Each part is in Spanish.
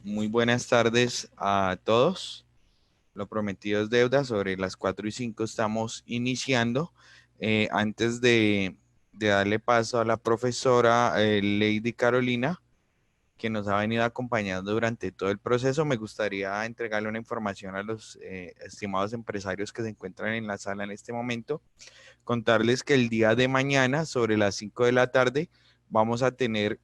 Muy buenas tardes a todos. Lo prometido es deuda. Sobre las 4:05 estamos iniciando. Antes de darle paso a la profesora Lady Carolina, que nos ha venido acompañando durante todo el proceso, me gustaría entregarle una información a los estimados empresarios que se encuentran en la sala en este momento. Contarles que el día de mañana, sobre las 5 de la tarde, vamos a tener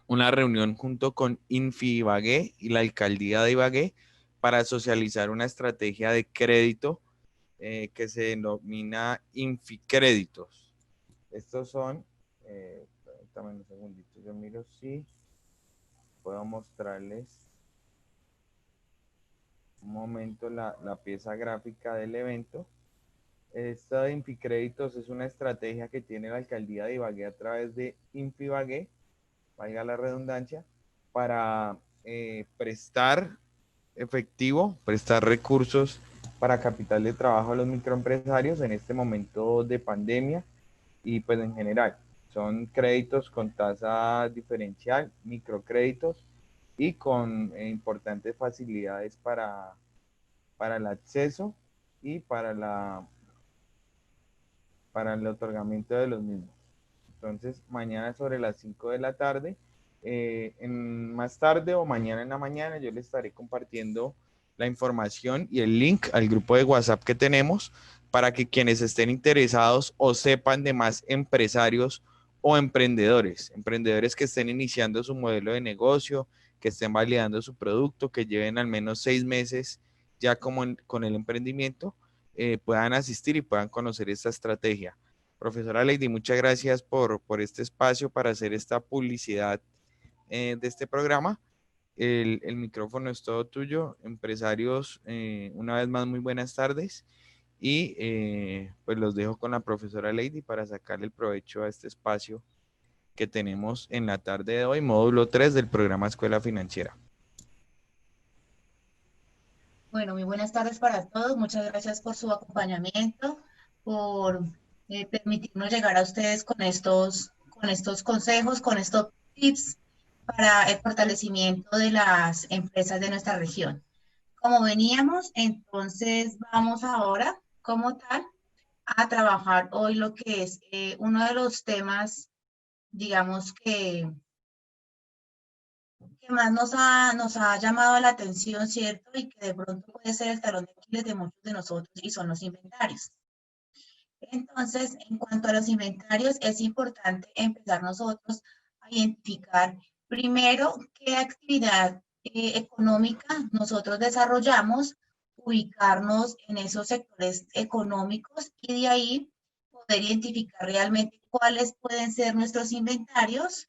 una reunión junto con Infi Ibagué y la alcaldía de Ibagué para socializar una estrategia de crédito que se denomina Inficréditos. Estos son, permítanme un segundito, yo miro si puedo mostrarles un momento la pieza gráfica del evento. Esta de Inficréditos es una estrategia que tiene la alcaldía de Ibagué a través de Infi Ibagué, valga la redundancia, para prestar efectivo, prestar recursos para capital de trabajo a los microempresarios en este momento de pandemia y pues en general. Son créditos con tasa diferencial, microcréditos y con importantes facilidades para el acceso y para el otorgamiento de los mismos. Entonces, mañana sobre las 5 de la tarde, más tarde o mañana en la mañana, yo les estaré compartiendo la información y el link al grupo de WhatsApp que tenemos para que quienes estén interesados o sepan de más empresarios o emprendedores que estén iniciando su modelo de negocio, que estén validando su producto, que lleven al menos 6 meses ya con el emprendimiento, puedan asistir y puedan conocer esta estrategia. Profesora Lady, muchas gracias por este espacio para hacer esta publicidad de este programa. El micrófono es todo tuyo. Empresarios, una vez más, muy buenas tardes. Y pues los dejo con la profesora Lady para sacarle el provecho a este espacio que tenemos en la tarde de hoy, módulo 3 del programa Escuela Financiera. Bueno, muy buenas tardes para todos. Muchas gracias por su acompañamiento, por permitirnos llegar a ustedes con estos consejos, con estos tips para el fortalecimiento de las empresas de nuestra región. Como veníamos, entonces vamos ahora, como tal, a trabajar hoy lo que es uno de los temas, digamos que más nos ha llamado la atención, ¿cierto? Y que de pronto puede ser el talón de Aquiles de muchos de nosotros y son los inventarios. Entonces, en cuanto a los inventarios, es importante empezar nosotros a identificar primero qué actividad económica nosotros desarrollamos, ubicarnos en esos sectores económicos y de ahí poder identificar realmente cuáles pueden ser nuestros inventarios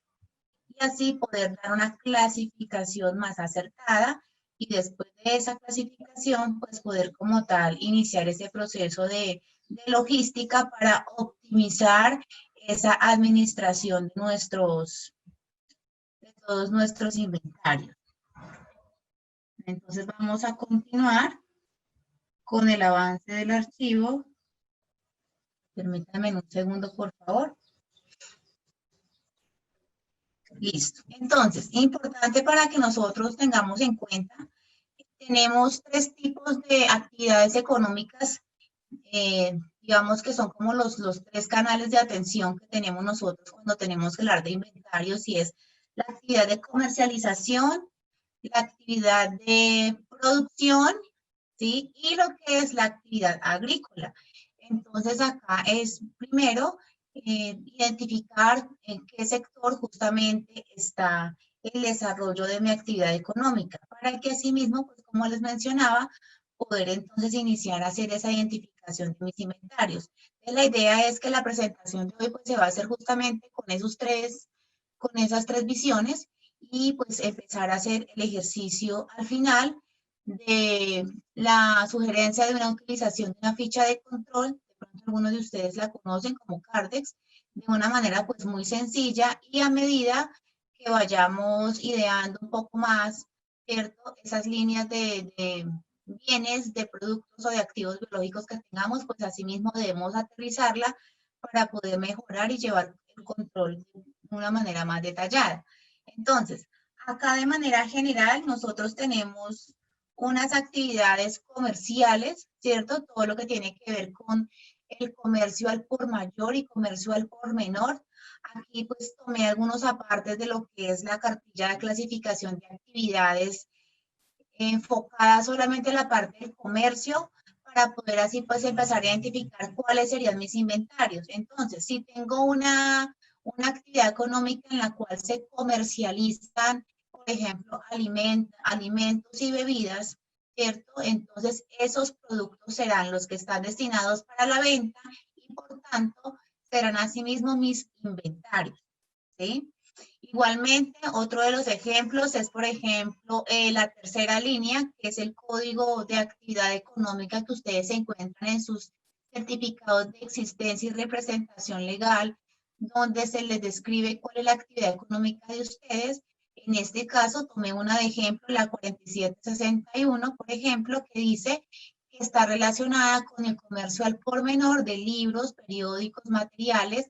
y así poder dar una clasificación más acertada y después de esa clasificación, pues poder como tal iniciar ese proceso de logística para optimizar esa administración de todos nuestros inventarios. Entonces vamos a continuar con el avance del archivo. Permítanme un segundo, por favor. Listo. Entonces, importante para que nosotros tengamos en cuenta, tenemos tres tipos de actividades económicas, digamos que son como los tres canales de atención que tenemos nosotros cuando tenemos que hablar de inventarios, y es la actividad de comercialización, la actividad de producción, ¿sí? Y lo que es la actividad agrícola. Entonces acá es primero identificar en qué sector justamente está el desarrollo de mi actividad económica, para que asimismo, pues como les mencionaba, poder entonces iniciar a hacer esa identificación de mis inventarios. Entonces, la idea es que la presentación de hoy pues se va a hacer justamente con esas tres visiones y pues empezar a hacer el ejercicio al final de la sugerencia de una utilización de una ficha de control. De pronto algunos de ustedes la conocen como Cardex, de una manera pues muy sencilla y a medida que vayamos ideando un poco más, ¿cierto? Esas líneas de bienes, de productos o de activos biológicos que tengamos, pues asimismo debemos aterrizarla para poder mejorar y llevar el control de una manera más detallada. Entonces, Acá de manera general nosotros tenemos unas actividades comerciales, ¿cierto? Todo lo que tiene que ver con el comercio al por mayor y comercio al por menor. Aquí pues tomé algunos apartes de lo que es la cartilla de clasificación de actividades enfocada solamente en la parte del comercio para poder así pues empezar a identificar cuáles serían mis inventarios. Entonces, si tengo una actividad económica en la cual se comercializan, por ejemplo, alimentos y bebidas, ¿cierto? Entonces, esos productos serán los que están destinados para la venta y por tanto serán asimismo mis inventarios, ¿sí? Igualmente, otro de los ejemplos es, por ejemplo, la tercera línea, que es el código de actividad económica que ustedes encuentran en sus certificados de existencia y representación legal, donde se les describe cuál es la actividad económica de ustedes. En este caso, tomé una de ejemplo, la 4761, por ejemplo, que dice que está relacionada con el comercio al por menor de libros, periódicos, materiales,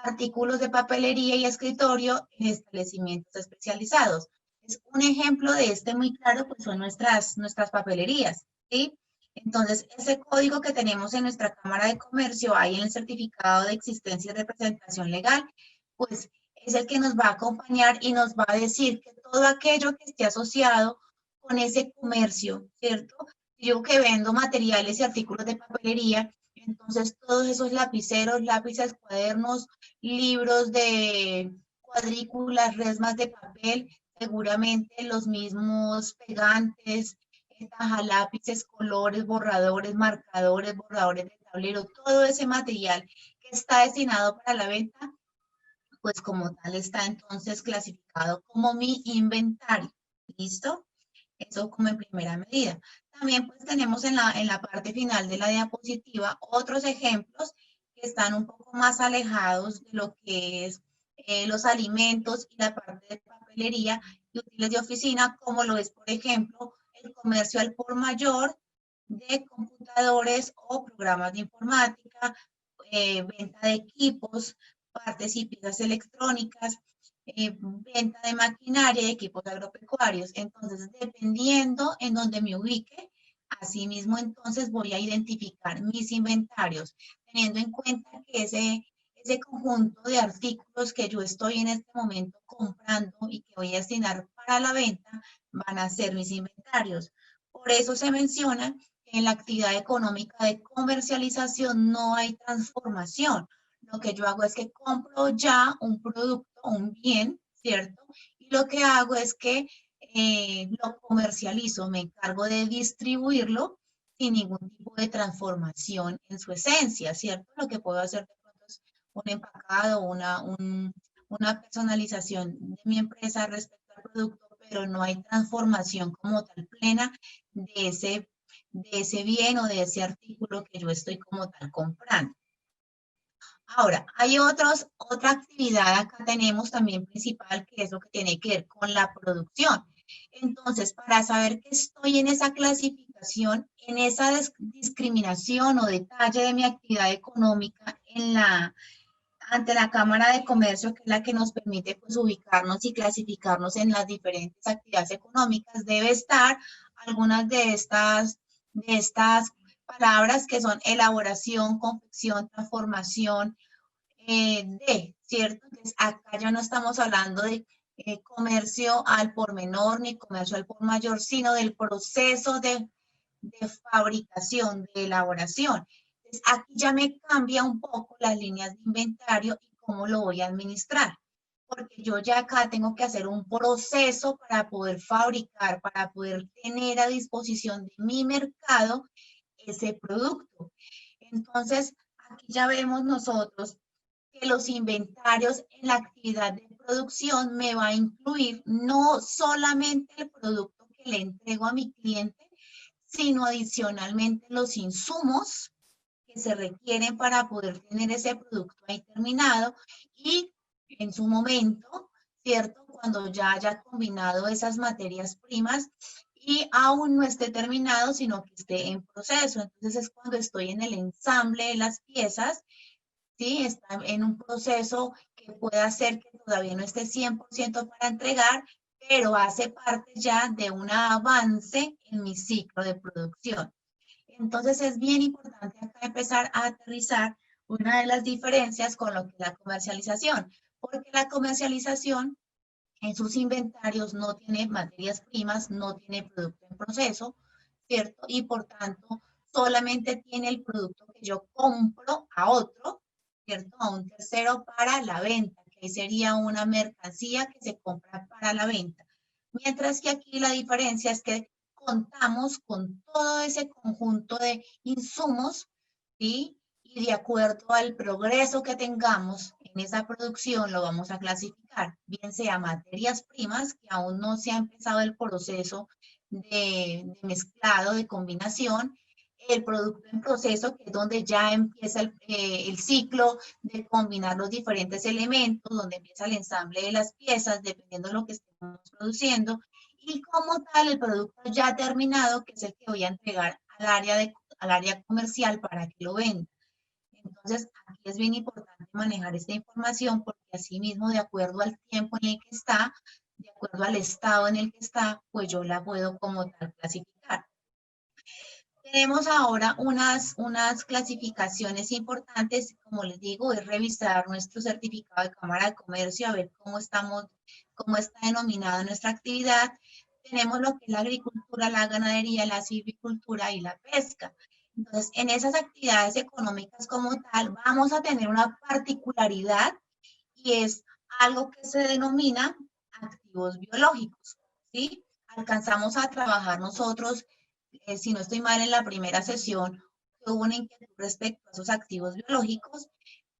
artículos de papelería y escritorio en establecimientos especializados. Es un ejemplo de este muy claro, pues son nuestras papelerías, ¿sí? Entonces, ese código que tenemos en nuestra Cámara de Comercio, ahí en el certificado de existencia y representación legal, pues es el que nos va a acompañar y nos va a decir que todo aquello que esté asociado con ese comercio, ¿cierto? Yo que vendo materiales y artículos de papelería, entonces todos esos lapiceros, lápices, cuadernos, libros de cuadrículas, resmas de papel, seguramente los mismos pegantes, lápices, colores, borradores de tablero, todo ese material que está destinado para la venta, pues como tal está entonces clasificado como mi inventario. ¿Listo? Eso como en primera medida. También pues tenemos en la parte final de la diapositiva otros ejemplos que están un poco más alejados de lo que es los alimentos y la parte de papelería y útiles de oficina, como lo es, por ejemplo, el comercio al por mayor de computadores o programas de informática, venta de equipos, partes y piezas electrónicas, venta de maquinaria y equipos agropecuarios. Entonces, dependiendo en donde me ubique, asimismo entonces voy a identificar mis inventarios, teniendo en cuenta que ese conjunto de artículos que yo estoy en este momento comprando y que voy a destinar para la venta van a ser mis inventarios. Por eso se menciona que en la actividad económica de comercialización no hay transformación. Lo que yo hago es que compro ya un producto, un bien, ¿cierto? Y lo que hago es que lo comercializo, me encargo de distribuirlo sin ningún tipo de transformación en su esencia, ¿cierto? Lo que puedo hacer de pronto es un empacado, una personalización de mi empresa respecto al producto, pero no hay transformación como tal plena de ese bien o de ese artículo que yo estoy como tal comprando. Ahora, hay otra actividad acá tenemos también principal, que es lo que tiene que ver con la producción. Entonces, para saber que estoy en esa clasificación, en esa discriminación o detalle de mi actividad económica ante la Cámara de Comercio, que es la que nos permite pues, ubicarnos y clasificarnos en las diferentes actividades económicas, debe estar algunas de estas palabras que son elaboración, confección, transformación, ¿cierto? Entonces, acá ya no estamos hablando de comercio al por menor ni comercio al por mayor, sino del proceso de fabricación, de elaboración. Entonces, aquí ya me cambia un poco las líneas de inventario y cómo lo voy a administrar. Porque yo ya acá tengo que hacer un proceso para poder fabricar, para poder tener a disposición de mi mercado ese producto. Entonces, aquí ya vemos nosotros que los inventarios en la actividad de producción me va a incluir no solamente el producto que le entrego a mi cliente, sino adicionalmente los insumos que se requieren para poder tener ese producto ahí terminado y en su momento, ¿cierto? Cuando ya haya combinado esas materias primas y aún no esté terminado, sino que esté en proceso. Entonces es cuando estoy en el ensamble de las piezas, ¿sí? Está en un proceso que puede hacer que todavía no esté 100% para entregar, pero hace parte ya de un avance en mi ciclo de producción. Entonces es bien importante acá empezar a aterrizar una de las diferencias con lo que es la comercialización, porque la comercialización en sus inventarios no tiene materias primas, no tiene producto en proceso, ¿cierto? Y por tanto, solamente tiene el producto que yo compro a otro, ¿cierto? A un tercero para la venta, que sería una mercancía que se compra para la venta. Mientras que aquí la diferencia es que contamos con todo ese conjunto de insumos, ¿sí? Y de acuerdo al progreso que tengamos en esa producción, lo vamos a clasificar, bien sea materias primas, que aún no se ha empezado el proceso de mezclado, de combinación, el producto en proceso, que es donde ya empieza el ciclo de combinar los diferentes elementos, donde empieza el ensamble de las piezas, dependiendo de lo que estemos produciendo, y como tal el producto ya terminado, que es el que voy a entregar al área comercial para que lo venda. Entonces, aquí es bien importante manejar esta información porque así mismo, de acuerdo al tiempo en el que está, de acuerdo al estado en el que está, pues yo la puedo como tal clasificar. Tenemos ahora unas clasificaciones importantes, como les digo, es revisar nuestro certificado de Cámara de Comercio, a ver cómo estamos, cómo está denominada nuestra actividad. Tenemos lo que es la agricultura, la ganadería, la silvicultura y la pesca. Entonces, en esas actividades económicas como tal, vamos a tener una particularidad y es algo que se denomina activos biológicos, ¿sí? Alcanzamos a trabajar nosotros, si no estoy mal, en la primera sesión, que hubo una inquietud respecto a esos activos biológicos,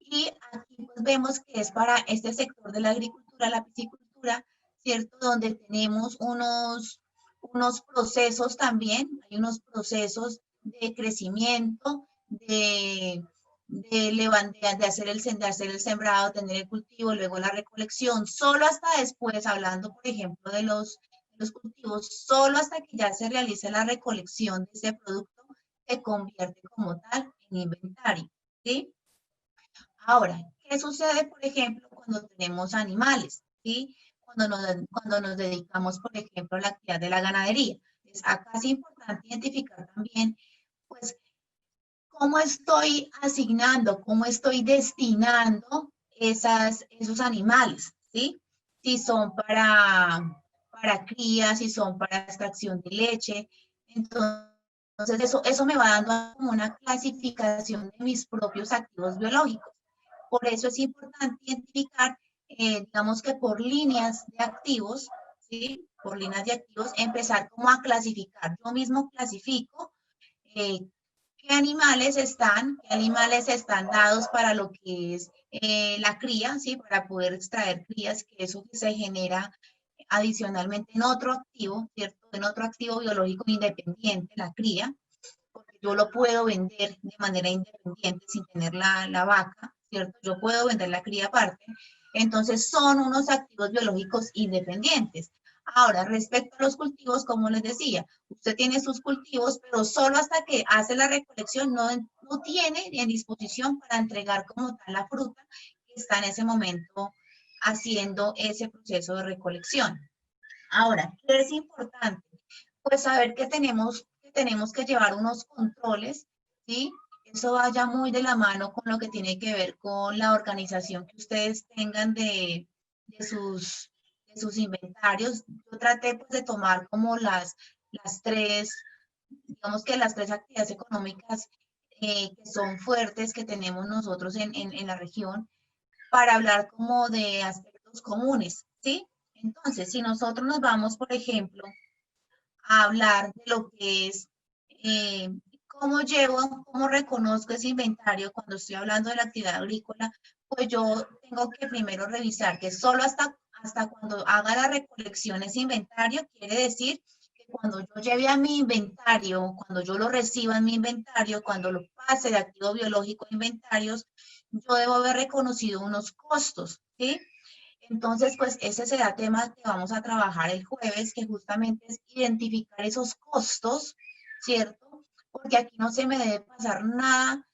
y aquí pues vemos que es para este sector de la agricultura, la piscicultura, ¿cierto? Donde tenemos unos procesos también, hay unos procesos de crecimiento, de hacer el sembrado, tener el cultivo, luego la recolección, solo hasta después, hablando por ejemplo de los cultivos, solo hasta que ya se realice la recolección de ese producto, se convierte como tal en inventario, ¿sí? Ahora, ¿qué sucede, por ejemplo, cuando tenemos animales? ¿Sí? Cuando nos dedicamos, por ejemplo, a la actividad de la ganadería. Entonces, acá es importante identificar también, pues, cómo estoy asignando, cómo estoy destinando esos animales, ¿sí? Si son para cría, si son para extracción de leche. Entonces, eso me va dando como una clasificación de mis propios activos biológicos. Por eso es importante identificar, digamos que por líneas de activos, ¿sí? Por líneas de activos, empezar como a clasificar. Yo mismo clasifico eh, qué animales están dados para lo que es la cría, ¿sí? Para poder extraer crías, que eso se genera adicionalmente en otro activo, ¿cierto? En otro activo biológico independiente, la cría, porque yo lo puedo vender de manera independiente sin tener la vaca, ¿cierto? Yo puedo vender la cría aparte. Entonces son unos activos biológicos independientes. Ahora, respecto a los cultivos, como les decía, usted tiene sus cultivos, pero solo hasta que hace la recolección no tiene en disposición para entregar como tal la fruta que está en ese momento haciendo ese proceso de recolección. Ahora, ¿qué es importante? Pues saber que tenemos que llevar unos controles, ¿sí? Eso vaya muy de la mano con lo que tiene que ver con la organización que ustedes tengan de sus, de sus inventarios. Yo traté pues, de tomar como las tres, digamos que las tres actividades económicas que son fuertes que tenemos nosotros en la región para hablar como de aspectos comunes, ¿sí? Entonces, si nosotros nos vamos, por ejemplo, a hablar de lo que es cómo reconozco ese inventario cuando estoy hablando de la actividad agrícola, pues yo tengo que primero revisar que solo hasta cuando haga la recolección ese inventario, quiere decir que cuando yo lleve a mi inventario, cuando yo lo reciba en mi inventario, cuando lo pase de activo biológico a inventarios, yo debo haber reconocido unos costos, ¿sí? Entonces, pues ese será tema que vamos a trabajar el jueves, que justamente es identificar esos costos, ¿cierto? Porque aquí no se me debe pasar nada.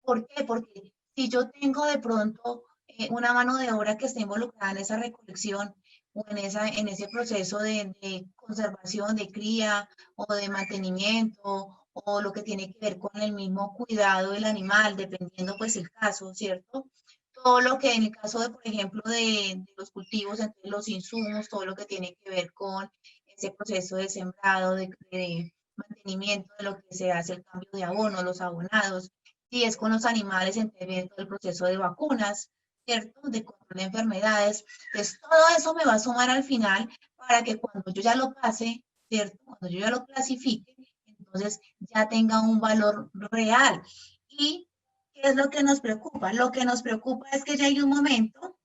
¿Por qué? Porque si yo tengo de pronto una mano de obra que esté involucrada en esa recolección, o en ese proceso de conservación, de cría o de mantenimiento, o lo que tiene que ver con el mismo cuidado del animal, dependiendo pues el caso, ¿cierto? Todo lo que en el caso de, por ejemplo, de los cultivos, entre los insumos, todo lo que tiene que ver con ese proceso de sembrado, de mantenimiento de lo que se hace, el cambio de abono, los abonados, si es con los animales, entre todo el proceso de vacunas, ¿cierto? De control de enfermedades. Entonces, todo eso me va a sumar al final para que cuando yo ya lo pase, ¿cierto? Cuando yo ya lo clasifique, entonces ya tenga un valor real. ¿Y qué es lo que nos preocupa? Lo que nos preocupa es que llegue un momento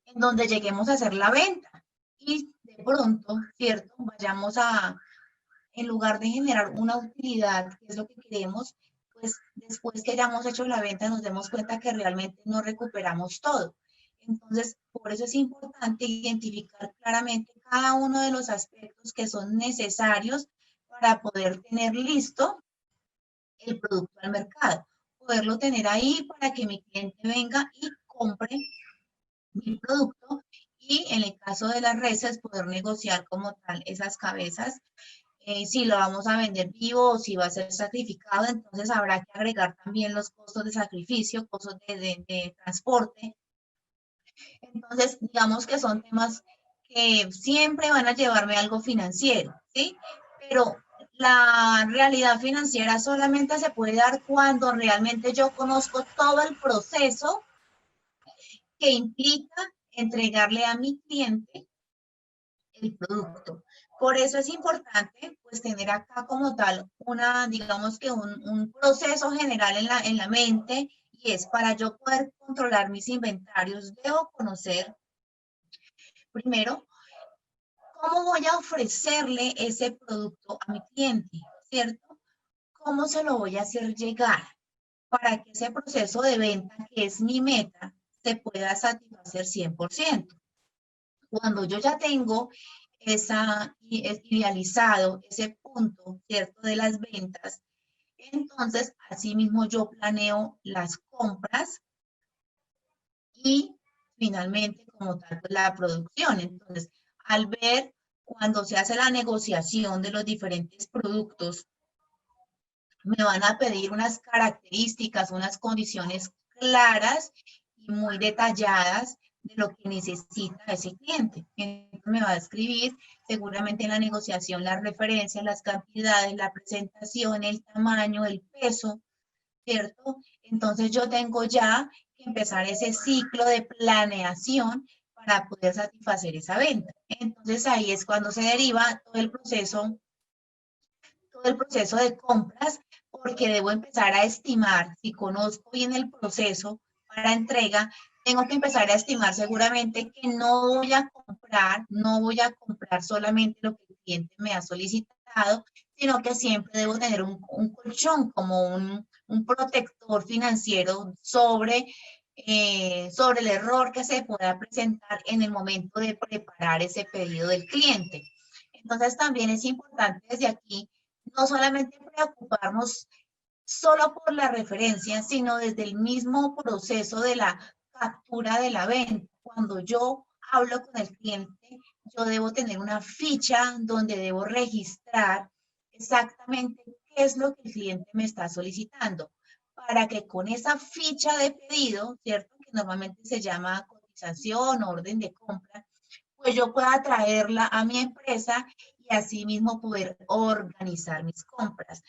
en donde lleguemos a hacer la venta y de pronto, ¿cierto? Vayamos a, en lugar de generar una utilidad, que es lo que queremos, pues después que hayamos hecho la venta nos demos cuenta que realmente no recuperamos todo. Entonces, por eso es importante identificar claramente cada uno de los aspectos que son necesarios para poder tener listo el producto al mercado, poderlo tener ahí para que mi cliente venga y compre mi producto y en el caso de las reses poder negociar como tal esas cabezas, si lo vamos a vender vivo o si va a ser sacrificado, entonces habrá que agregar también los costos de sacrificio, costos de transporte. Entonces, digamos que son temas que siempre van a llevarme algo financiero, ¿sí? Pero la realidad financiera solamente se puede dar cuando realmente yo conozco todo el proceso que implica entregarle a mi cliente el producto. Por eso es importante pues tener acá como tal una, digamos que un proceso general en la mente y es para yo poder controlar mis inventarios, debo conocer primero cómo voy a ofrecerle ese producto a mi cliente, ¿cierto? ¿Cómo se lo voy a hacer llegar para que ese proceso de venta, que es mi meta, se pueda satisfacer 100%? Cuando yo ya tengo esa idealizado ese punto, ¿cierto? De las ventas, entonces asimismo yo planeo las compras y finalmente como tal pues, la producción. Entonces, al ver cuando se hace la negociación de los diferentes productos, me van a pedir unas características, unas condiciones claras y muy detalladas de lo que necesita ese cliente. Entonces me va a escribir seguramente en la negociación las referencias, las cantidades, la presentación, el tamaño, el peso, ¿cierto? Entonces yo tengo ya que empezar ese ciclo de planeación para poder satisfacer esa venta. Entonces ahí es cuando se deriva todo el proceso de compras, porque debo empezar a estimar, si conozco bien el proceso para entrega, tengo que empezar a estimar seguramente que no voy a comprar solamente lo que el cliente me ha solicitado, sino que siempre debo tener un colchón, como un protector financiero sobre el error que se pueda presentar en el momento de preparar ese pedido del cliente. Entonces también es importante desde aquí no solamente preocuparnos solo por la referencia, sino desde el mismo proceso de la captura de la venta. Cuando yo hablo con el cliente, yo debo tener una ficha donde debo registrar exactamente qué es lo que el cliente me está solicitando, para que con esa ficha de pedido, ¿cierto? Que normalmente se llama cotización o orden de compra, pues yo pueda traerla a mi empresa y asimismo poder organizar mis compras,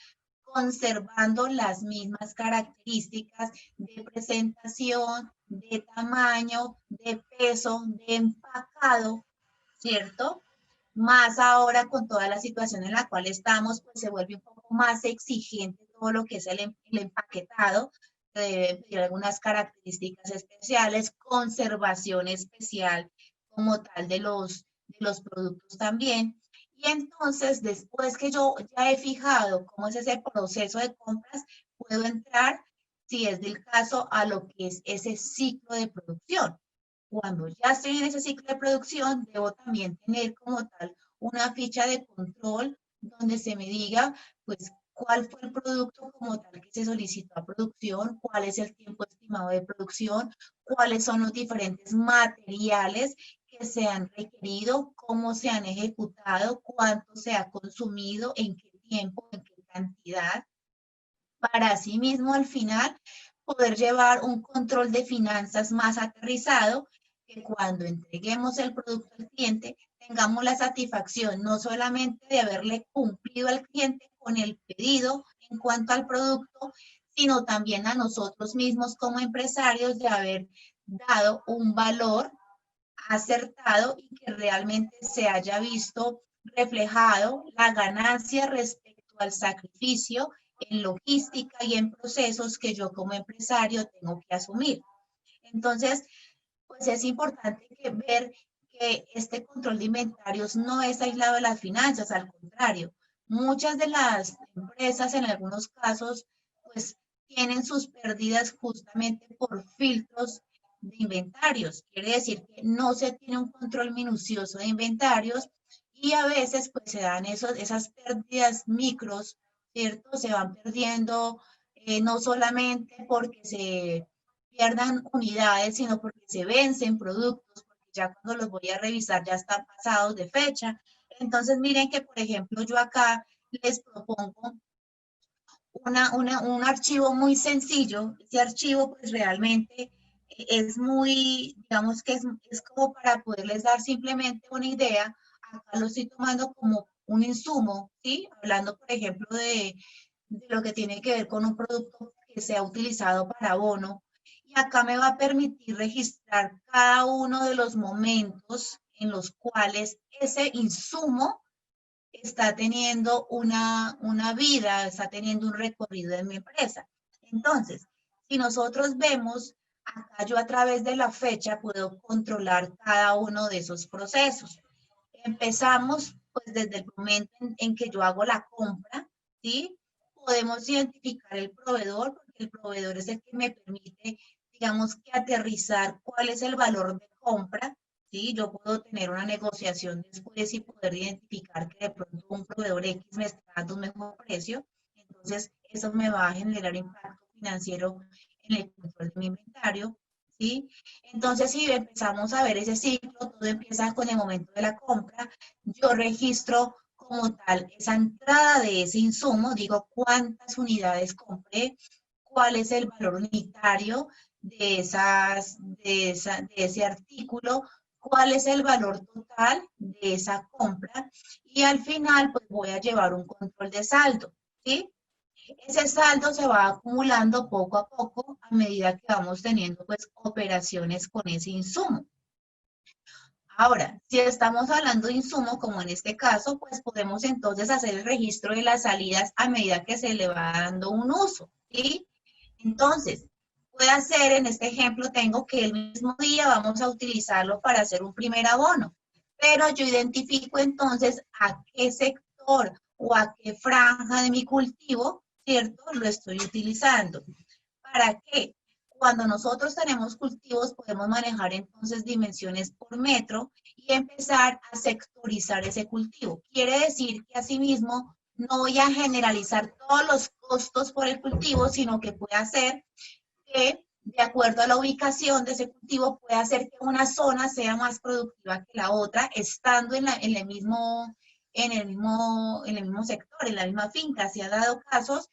conservando las mismas características de presentación, de tamaño, de peso, de empacado, ¿cierto? Más ahora con toda la situación en la cual estamos, pues se vuelve un poco más exigente todo lo que es el empaquetado, se deben pedir algunas características especiales, conservación especial como tal de los productos también. Y entonces, después que yo ya he fijado cómo es ese proceso de compras, puedo entrar, si es del caso, a lo que es ese ciclo de producción. Cuando ya estoy en ese ciclo de producción, debo también tener como tal una ficha de control donde se me diga, pues, cuál fue el producto como tal que se solicitó a producción, cuál es el tiempo estimado de producción, cuáles son los diferentes materiales que se han requerido, cómo se han ejecutado, cuánto se ha consumido, en qué tiempo, en qué cantidad, para así mismo al final poder llevar un control de finanzas más aterrizado, que cuando entreguemos el producto al cliente tengamos la satisfacción no solamente de haberle cumplido al cliente con el pedido en cuanto al producto, sino también a nosotros mismos como empresarios de haber dado un valor acertado y que realmente se haya visto reflejado la ganancia respecto al sacrificio en logística y en procesos que yo como empresario tengo que asumir. Entonces, pues es importante ver que este control de inventarios no es aislado de las finanzas, al contrario, muchas de las empresas en algunos casos, pues tienen sus pérdidas justamente por filtros de inventarios. Quiere decir que no se tiene un control minucioso de inventarios y a veces pues se dan esas pérdidas micros, ¿cierto? Se van perdiendo no solamente porque se pierdan unidades, sino porque se vencen productos, porque ya cuando los voy a revisar ya están pasados de fecha. Entonces, miren que, por ejemplo, yo acá les propongo un archivo muy sencillo. Ese archivo, pues realmente es muy, digamos que es como para poderles dar simplemente una idea. Acá lo estoy tomando como un insumo, ¿sí? Hablando, por ejemplo, de lo que tiene que ver con un producto que sea utilizado para abono. Y acá me va a permitir registrar cada uno de los momentos en los cuales ese insumo está teniendo una vida, está teniendo un recorrido en mi empresa. Entonces, si nosotros vemos, acá yo a través de la fecha puedo controlar cada uno de esos procesos. Empezamos pues desde el momento en que yo hago la compra, ¿sí? Podemos identificar el proveedor, porque el proveedor es el que me permite, digamos, que aterrizar cuál es el valor de compra, ¿sí? Yo puedo tener una negociación después y poder identificar que de pronto un proveedor X me está dando un mejor precio, entonces eso me va a generar impacto financiero en el control de mi inventario, ¿sí? Entonces, si empezamos a ver ese ciclo, todo empieza con el momento de la compra, yo registro como tal esa entrada de ese insumo, digo cuántas unidades compré, cuál es el valor unitario de ese artículo, cuál es el valor total de esa compra y al final pues voy a llevar un control de saldo, ¿sí? Ese saldo se va acumulando poco a poco a medida que vamos teniendo pues operaciones con ese insumo. Ahora, si estamos hablando de insumo, como en este caso, pues podemos entonces hacer el registro de las salidas a medida que se le va dando un uso, ¿sí? Entonces, puede ser, en este ejemplo, tengo que el mismo día vamos a utilizarlo para hacer un primer abono, pero yo identifico entonces a qué sector o a qué franja de mi cultivo, ¿cierto? Lo estoy utilizando. ¿Para qué? Cuando nosotros tenemos cultivos, podemos manejar entonces dimensiones por metro y empezar a sectorizar ese cultivo. Quiere decir que asimismo no voy a generalizar todos los costos por el cultivo, sino que puede hacer que, de acuerdo a la ubicación de ese cultivo, puede hacer que una zona sea más productiva que la otra, estando en el mismo sector, en la misma finca. Se ha dado casos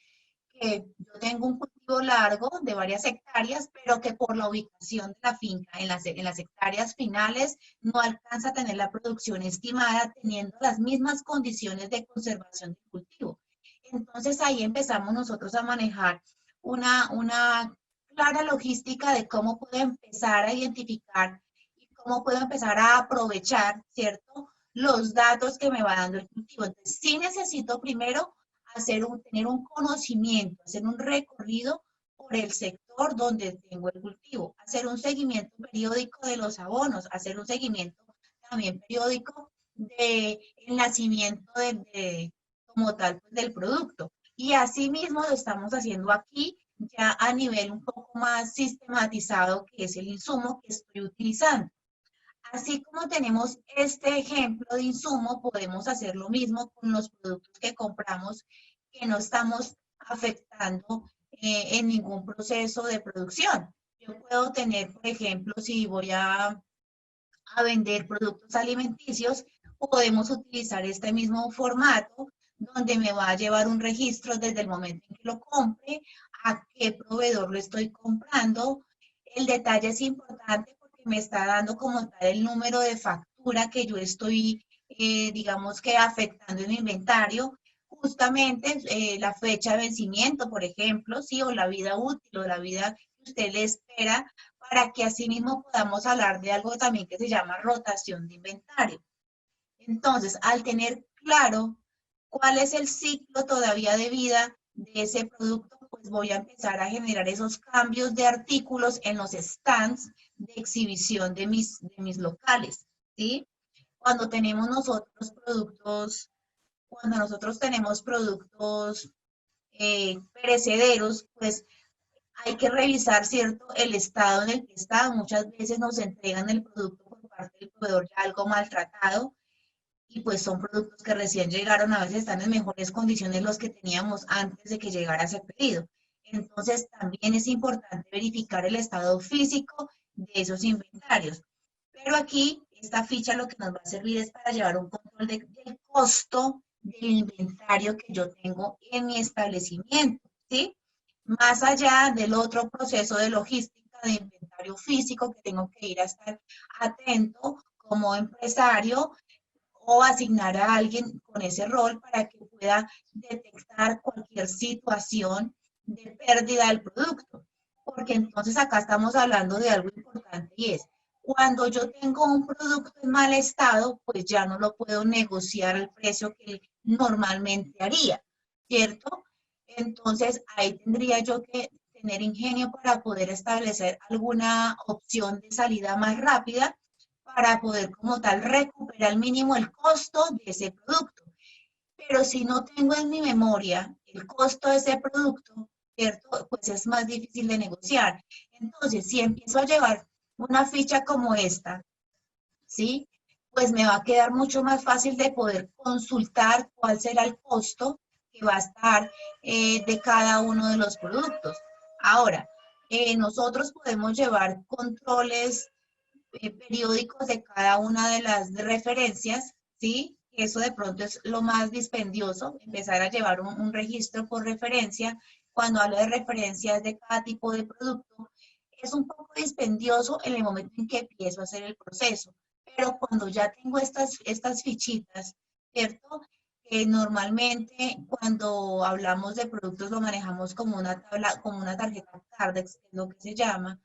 que yo tengo un cultivo largo de varias hectáreas, pero que por la ubicación de la finca en las hectáreas finales no alcanza a tener la producción estimada teniendo las mismas condiciones de conservación del cultivo. Entonces ahí empezamos nosotros a manejar una clara logística de cómo puedo empezar a identificar y cómo puedo empezar a aprovechar, ¿cierto? Los datos que me va dando el cultivo. Entonces sí necesito primero tener un conocimiento, hacer un recorrido por el sector donde tengo el cultivo, hacer un seguimiento periódico de los abonos, hacer un seguimiento también periódico del nacimiento como tal pues, del producto. Y así mismo lo estamos haciendo aquí, ya a nivel un poco más sistematizado, que es el insumo que estoy utilizando. Así como tenemos este ejemplo de insumo, podemos hacer lo mismo con los productos que compramos que no estamos afectando en ningún proceso de producción. Yo puedo tener, por ejemplo, si voy a a vender productos alimenticios, podemos utilizar este mismo formato donde me va a llevar un registro desde el momento en que lo compre, a qué proveedor lo estoy comprando. El detalle es importante porque me está dando como tal el número de factura que yo estoy, digamos que afectando en mi inventario. Justamente la fecha de vencimiento, por ejemplo, sí, o la vida útil o la vida que usted le espera, para que asimismo podamos hablar de algo también que se llama rotación de inventario. Entonces, al tener claro cuál es el ciclo todavía de vida de ese producto, pues voy a empezar a generar esos cambios de artículos en los stands de exhibición de mis locales, ¿sí? Cuando tenemos nosotros productos, cuando nosotros tenemos productos perecederos, pues hay que revisar, ¿cierto?, el estado en el que está. Muchas veces nos entregan el producto por parte del proveedor ya algo maltratado y pues son productos que recién llegaron, a veces están en mejores condiciones los que teníamos antes de que llegara ese pedido. Entonces también es importante verificar el estado físico de esos inventarios. Pero aquí esta ficha lo que nos va a servir es para llevar un control del costo del inventario que yo tengo en mi establecimiento, ¿sí? Más allá del otro proceso de logística de inventario físico que tengo que ir a estar atento como empresario o asignar a alguien con ese rol para que pueda detectar cualquier situación de pérdida del producto. Porque entonces acá estamos hablando de algo importante y es, cuando yo tengo un producto en mal estado, pues ya no lo puedo negociar al precio que normalmente haría, ¿cierto? Entonces ahí tendría yo que tener ingenio para poder establecer alguna opción de salida más rápida para poder como tal recuperar al mínimo el costo de ese producto. Pero si no tengo en mi memoria el costo de ese producto, ¿cierto? Pues es más difícil de negociar. Entonces, si empiezo a llevar una ficha como esta, ¿sí? Pues me va a quedar mucho más fácil de poder consultar cuál será el costo que va a estar de cada uno de los productos. Ahora, nosotros podemos llevar controles periódicos de cada una de las referencias, ¿sí? Eso de pronto es lo más dispendioso, empezar a llevar un registro por referencia. Cuando hablo de referencias de cada tipo de producto, es un poco dispendioso en el momento en que empiezo a hacer el proceso, pero cuando ya tengo estas fichitas, ¿cierto? Normalmente cuando hablamos de productos lo manejamos como una tabla, como una tarjeta Cardex, que es lo que se llama,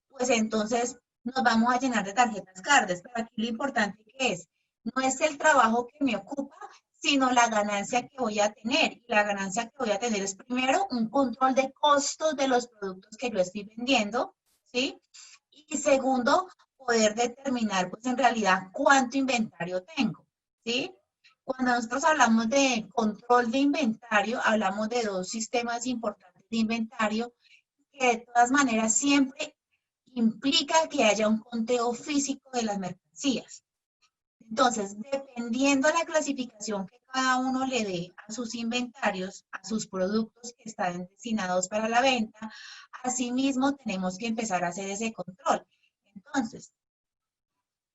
pues entonces nos vamos a llenar de tarjetas Cardex. Pero aquí lo importante que es, no es el trabajo que me ocupa, sino la ganancia que voy a tener. Y la ganancia que voy a tener es primero un control de costos de los productos que yo estoy vendiendo, ¿sí? Y segundo, poder determinar, pues en realidad, cuánto inventario tengo, ¿sí? Cuando nosotros hablamos de control de inventario, hablamos de dos sistemas importantes de inventario que de todas maneras siempre implica que haya un conteo físico de las mercancías. Entonces, dependiendo de la clasificación que cada uno le dé a sus inventarios, a sus productos que están destinados para la venta, asimismo tenemos que empezar a hacer ese control. Entonces,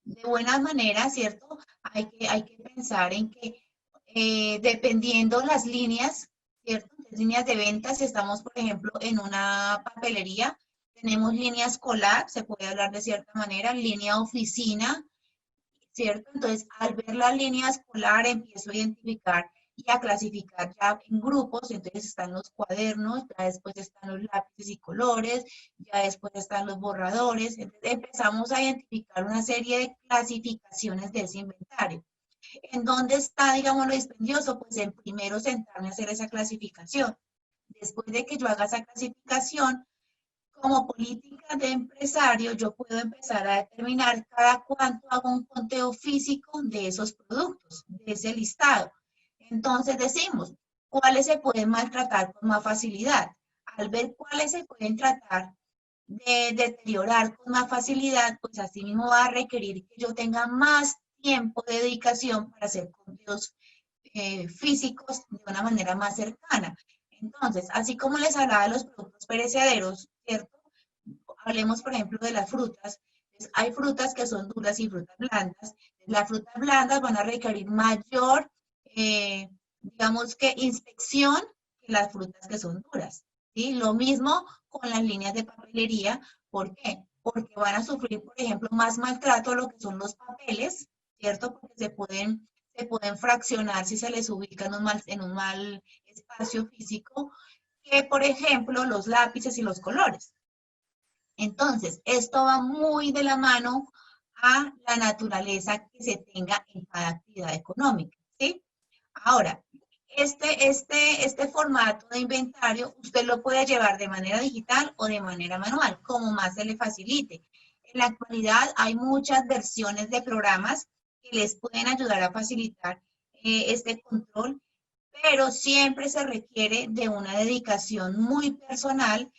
de buena manera, ¿cierto? Hay que pensar en que dependiendo las líneas, ¿cierto? Las líneas de ventas, si estamos, por ejemplo, en una papelería, tenemos línea escolar, se puede hablar de cierta manera, línea oficina, ¿cierto? Entonces, al ver la línea escolar, empiezo a identificar y a clasificar ya en grupos, entonces están los cuadernos, ya después están los lápices y colores, ya después están los borradores, entonces empezamos a identificar una serie de clasificaciones de ese inventario. ¿En dónde está, digamos, lo dispendioso? Pues en primero sentarme a hacer esa clasificación. Después de que yo haga esa clasificación, como política de empresario, yo puedo empezar a determinar cada cuánto hago un conteo físico de esos productos, de ese listado. Entonces decimos, ¿cuáles se pueden maltratar con más facilidad? Al ver cuáles se pueden tratar de deteriorar con más facilidad, pues así mismo va a requerir que yo tenga más tiempo de dedicación para hacer conteos físicos de una manera más cercana. Entonces, así como les hablaba de los productos perecederos, ¿cierto? Hablemos, por ejemplo, de las frutas. Entonces, hay frutas que son duras y frutas blandas. Las frutas blandas van a requerir mayor, digamos que inspección que las frutas que son duras, ¿sí? Lo mismo con las líneas de papelería. ¿Por qué? Porque van a sufrir, por ejemplo, más maltrato lo que son los papeles, ¿cierto? Porque se pueden fraccionar si se les ubica en un mal espacio físico, que por ejemplo los lápices y los colores. Entonces, esto va muy de la mano a la naturaleza que se tenga en cada actividad económica, ¿sí? Ahora, este formato de inventario usted lo puede llevar de manera digital o de manera manual, como más se le facilite. En la actualidad hay muchas versiones de programas que les pueden ayudar a facilitar este control, pero siempre se requiere de una dedicación muy personal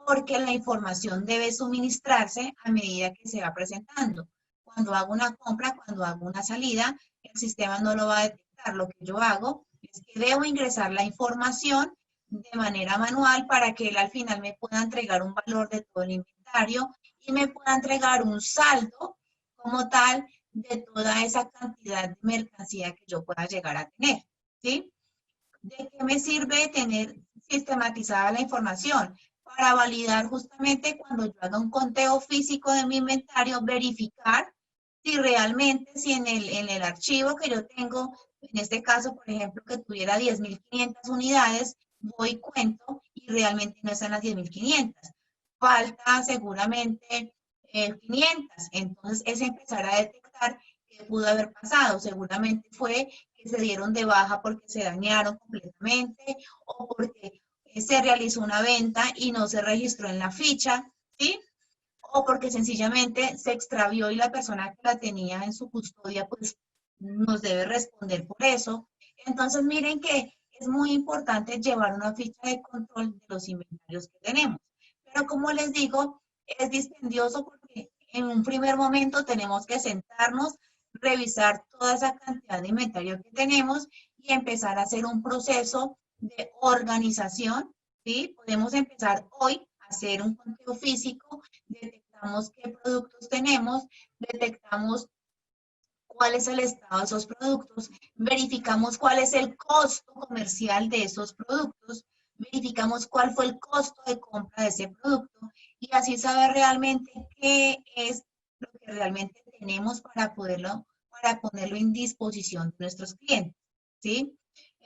porque la información debe suministrarse a medida que se va presentando. Cuando hago una compra, cuando hago una salida, el sistema no lo va a detectar. Lo que yo hago es que debo ingresar la información de manera manual para que él al final me pueda entregar un valor de todo el inventario y me pueda entregar un saldo como tal de toda esa cantidad de mercancía que yo pueda llegar a tener, ¿sí? ¿De qué me sirve tener sistematizada la información? Para validar justamente cuando yo haga un conteo físico de mi inventario, verificar si realmente, si en el archivo que yo tengo, en este caso, por ejemplo, que tuviera 10.500 unidades, voy cuento y realmente no están las 10.500. Falta seguramente 500. Entonces, es empezar a detectar qué pudo haber pasado. Seguramente fue que se dieron de baja porque se dañaron completamente o porque se realizó una venta y no se registró en la ficha, ¿sí? O porque sencillamente se extravió y la persona que la tenía en su custodia, pues nos debe responder por eso. Entonces, miren que es muy importante llevar una ficha de control de los inventarios que tenemos. Pero como les digo, es dispendioso porque en un primer momento tenemos que sentarnos, revisar toda esa cantidad de inventario que tenemos y empezar a hacer un proceso de organización, ¿sí? Podemos empezar hoy a hacer un conteo físico, detectamos qué productos tenemos, detectamos cuál es el estado de esos productos, verificamos cuál es el costo comercial de esos productos, verificamos cuál fue el costo de compra de ese producto y así saber realmente qué es lo que realmente tenemos para ponerlo en disposición de nuestros clientes, ¿sí?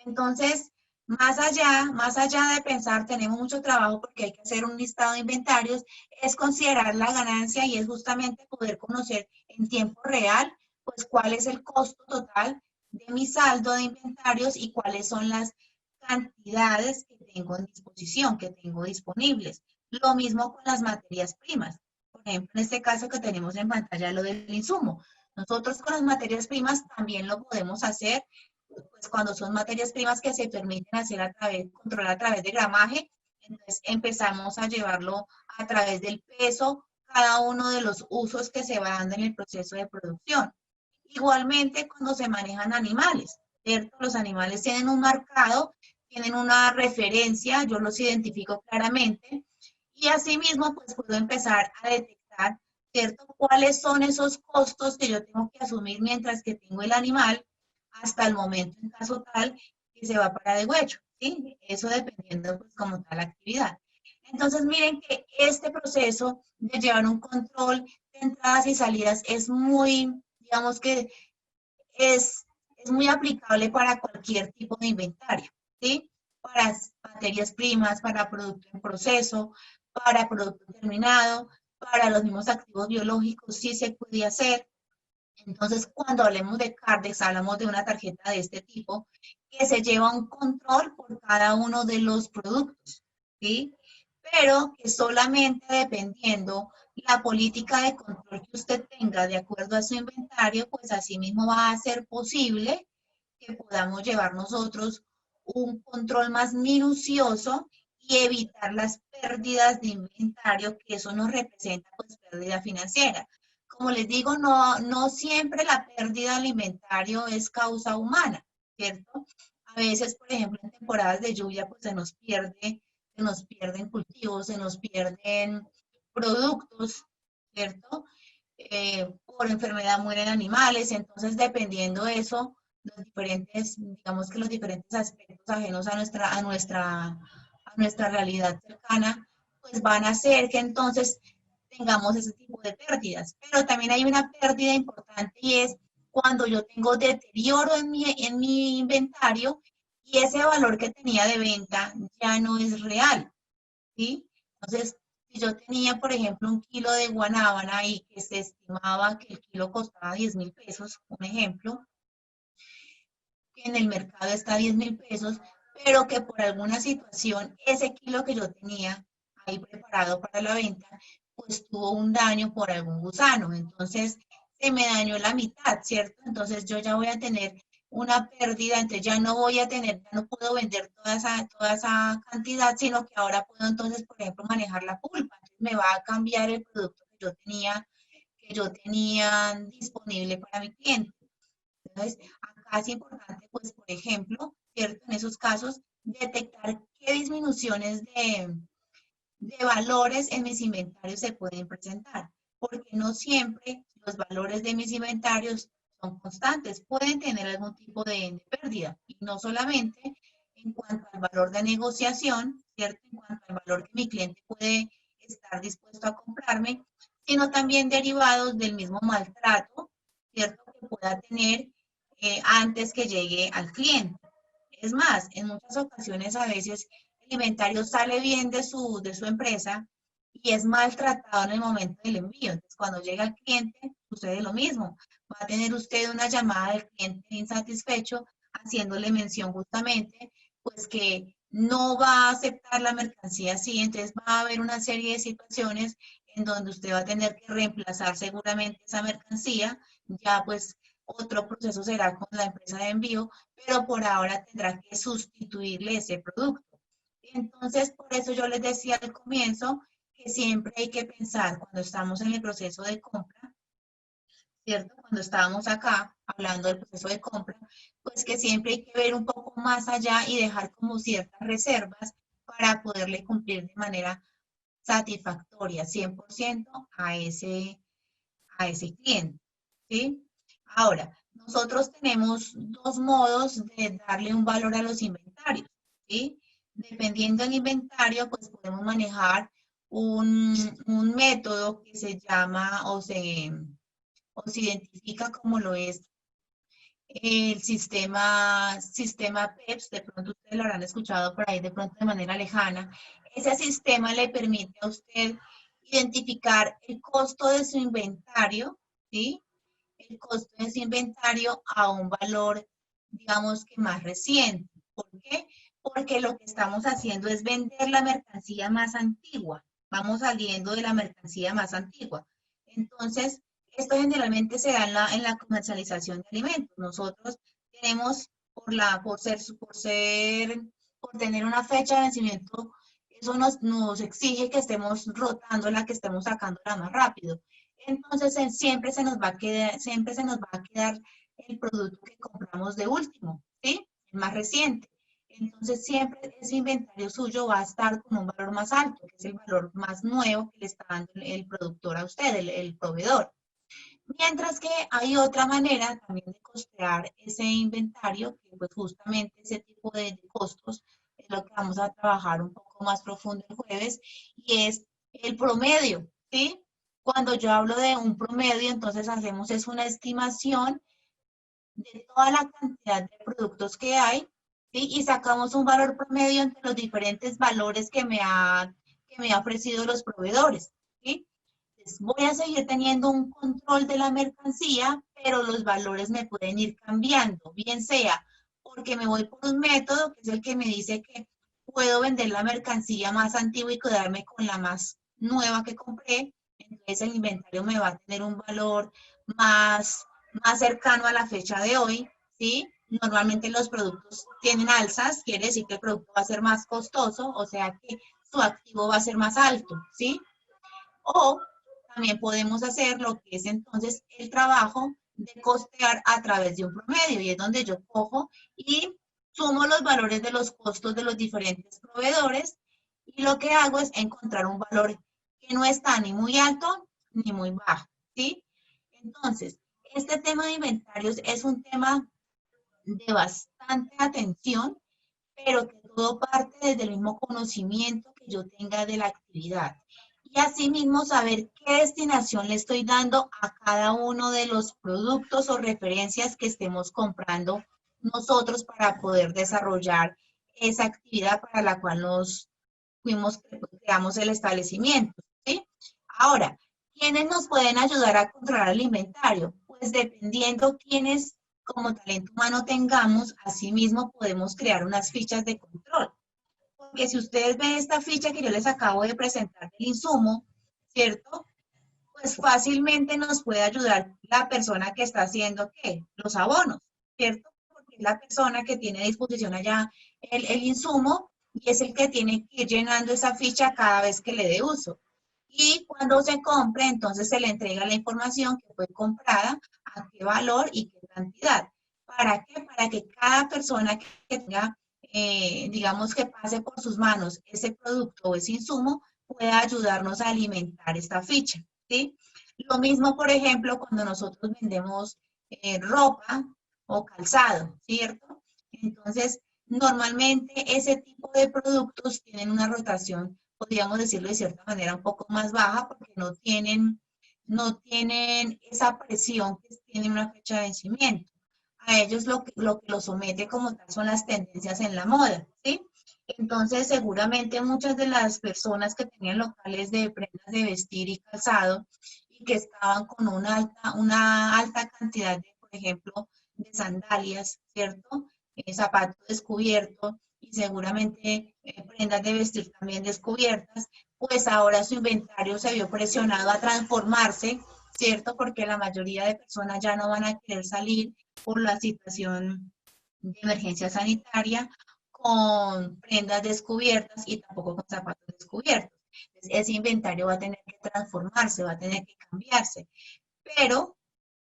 Entonces, más allá de pensar, tenemos mucho trabajo porque hay que hacer un listado de inventarios, es considerar la ganancia y es justamente poder conocer en tiempo real pues cuál es el costo total de mi saldo de inventarios y cuáles son las cantidades que tengo en disposición, que tengo disponibles. Lo mismo con las materias primas. Por ejemplo, en este caso que tenemos en pantalla lo del insumo. Nosotros con las materias primas también lo podemos hacer, pues cuando son materias primas que se permiten hacer controlar a través de gramaje, entonces empezamos a llevarlo a través del peso, cada uno de los usos que se va dando en el proceso de producción. Igualmente cuando se manejan animales, ¿cierto? Los animales tienen un marcado, tienen una referencia, yo los identifico claramente y asimismo pues puedo empezar a detectar, ¿cierto? ¿Cuáles son esos costos que yo tengo que asumir mientras que tengo el animal hasta el momento en caso tal que se va para degüello, ¿sí? Eso dependiendo pues como tal actividad. Entonces miren que este proceso de llevar un control de entradas y salidas es muy, digamos que es muy aplicable para cualquier tipo de inventario, ¿sí? Para materias primas, para producto en proceso, para producto terminado, para los mismos activos biológicos, sí se puede hacer. Entonces, cuando hablemos de CARDEX, hablamos de una tarjeta de este tipo que se lleva un control por cada uno de los productos, ¿sí? Pero que solamente dependiendo la política de control que usted tenga de acuerdo a su inventario, pues así mismo va a ser posible que podamos llevar nosotros un control más minucioso y evitar las pérdidas de inventario, que eso nos representa pues pérdida financiera. Como les digo, no siempre la pérdida del inventario es causa humana, ¿cierto? A veces, por ejemplo, en temporadas de lluvia, pues se nos pierden cultivos, se nos pierden productos, ¿cierto? por enfermedad mueren animales, entonces dependiendo de eso, los diferentes, digamos que los diferentes aspectos ajenos a nuestra realidad cercana, pues van a hacer que entonces tengamos ese tipo de pérdidas. Pero también hay una pérdida importante y es cuando yo tengo deterioro en mi inventario y ese valor que tenía de venta ya no es real, ¿sí? Entonces, si yo tenía, por ejemplo, un kilo de guanábana y que se estimaba que el kilo costaba 10.000 pesos, un ejemplo, que en el mercado está a 10.000 pesos, pero que por alguna situación ese kilo que yo tenía ahí preparado para la venta, pues tuvo un daño por algún gusano. Entonces, se me dañó la mitad, ¿cierto? Entonces, yo ya voy a tener una pérdida, entonces ya no voy a tener, ya no puedo vender toda esa cantidad, sino que ahora puedo entonces, por ejemplo, manejar la pulpa. Entonces, me va a cambiar el producto que yo tenía disponible para mi cliente. Entonces, acá es importante, pues, por ejemplo, ¿cierto? En esos casos, detectar qué disminuciones de valores en mis inventarios se pueden presentar, porque no siempre los valores de mis inventarios son constantes, pueden tener algún tipo de pérdida, y no solamente en cuanto al valor de negociación, ¿cierto? En cuanto al valor que mi cliente puede estar dispuesto a comprarme, sino también derivados del mismo maltrato, ¿cierto? Que pueda tener antes que llegue al cliente. Es más, en muchas ocasiones a veces el inventario sale bien de su empresa y es maltratado en el momento del envío. Entonces, cuando llega el cliente, sucede lo mismo. Va a tener usted una llamada del cliente insatisfecho haciéndole mención justamente, pues que no va a aceptar la mercancía así. Entonces, va a haber una serie de situaciones en donde usted va a tener que reemplazar seguramente esa mercancía. Ya pues otro proceso será con la empresa de envío, pero por ahora tendrá que sustituirle ese producto. Entonces, por eso yo les decía al comienzo que siempre hay que pensar cuando estamos en el proceso de compra, ¿cierto? Cuando estábamos acá hablando del proceso de compra, pues que siempre hay que ver un poco más allá y dejar como ciertas reservas para poderle cumplir de manera satisfactoria, 100% a ese cliente, ¿sí? Ahora, nosotros tenemos dos modos de darle un valor a los inventarios, ¿sí? Dependiendo del inventario, pues podemos manejar un método que se llama o se identifica como lo es el sistema PEPS, de pronto ustedes lo habrán escuchado por ahí de pronto de manera lejana. Ese sistema le permite a usted identificar el costo de su inventario, ¿sí? El costo de su inventario a un valor, digamos que más reciente. ¿Por qué? Porque lo que estamos haciendo es vender la mercancía más antigua. Vamos saliendo de la mercancía más antigua. Entonces, esto generalmente se da en la comercialización de alimentos. Nosotros tenemos, por tener una fecha de vencimiento, eso nos exige que estemos rotando la que estemos sacándola más rápido. Entonces, siempre se nos va a quedar el producto que compramos de último, ¿sí? El más reciente. Entonces, siempre ese inventario suyo va a estar con un valor más alto, que es el valor más nuevo que le está dando el productor a usted, el proveedor. Mientras que hay otra manera también de costear ese inventario, que pues justamente ese tipo de costos es lo que vamos a trabajar un poco más profundo el jueves, y es el promedio, ¿sí? Cuando yo hablo de un promedio, entonces hacemos es una estimación de toda la cantidad de productos que hay, ¿sí? Y sacamos un valor promedio entre los diferentes valores que me ha ofrecido los proveedores, ¿sí? Entonces, voy a seguir teniendo un control de la mercancía, pero los valores me pueden ir cambiando, bien sea porque me voy por un método, que es el que me dice que puedo vender la mercancía más antigua y quedarme con la más nueva que compré, entonces el inventario me va a tener un valor más, más cercano a la fecha de hoy, ¿sí? Normalmente los productos tienen alzas, quiere decir que el producto va a ser más costoso, o sea que su activo va a ser más alto, ¿sí? O también podemos hacer lo que es entonces el trabajo de costear a través de un promedio, y es donde yo cojo y sumo los valores de los costos de los diferentes proveedores, y lo que hago es encontrar un valor que no está ni muy alto ni muy bajo, ¿sí? Entonces, este tema de inventarios es un tema de bastante atención, pero que todo parte desde el mismo conocimiento que yo tenga de la actividad. Y asimismo saber qué destinación le estoy dando a cada uno de los productos o referencias que estemos comprando nosotros para poder desarrollar esa actividad para la cual nos creamos el establecimiento, ¿sí? Ahora, ¿quiénes nos pueden ayudar a controlar el inventario? Pues dependiendo quiénes como talento humano tengamos, asimismo podemos crear unas fichas de control. Porque si ustedes ven esta ficha que yo les acabo de presentar del insumo, ¿cierto? Pues fácilmente nos puede ayudar la persona que está haciendo, ¿qué? Los abonos, ¿cierto? Porque es la persona que tiene a disposición allá el insumo y es el que tiene que ir llenando esa ficha cada vez que le dé uso. Y cuando se compre, entonces se le entrega la información que fue comprada, a qué valor y qué cantidad. ¿Para qué? Para que cada persona que tenga, digamos que pase por sus manos ese producto o ese insumo, pueda ayudarnos a alimentar esta ficha, ¿sí? Lo mismo, por ejemplo, cuando nosotros vendemos ropa o calzado, ¿cierto? Entonces, normalmente ese tipo de productos tienen una rotación, podríamos decirlo de cierta manera, un poco más baja porque no tienen esa presión que tiene una fecha de vencimiento. A ellos lo que los somete como tal son las tendencias en la moda, ¿sí? Entonces, seguramente muchas de las personas que tenían locales de prendas de vestir y calzado y que estaban con una alta cantidad de, por ejemplo, de sandalias, ¿cierto? Zapatos descubiertos y seguramente prendas de vestir también descubiertas, pues ahora su inventario se vio presionado a transformarse, ¿cierto? Porque la mayoría de personas ya no van a querer salir por la situación de emergencia sanitaria con prendas descubiertas y tampoco con zapatos descubiertos. Entonces, ese inventario va a tener que transformarse, va a tener que cambiarse, pero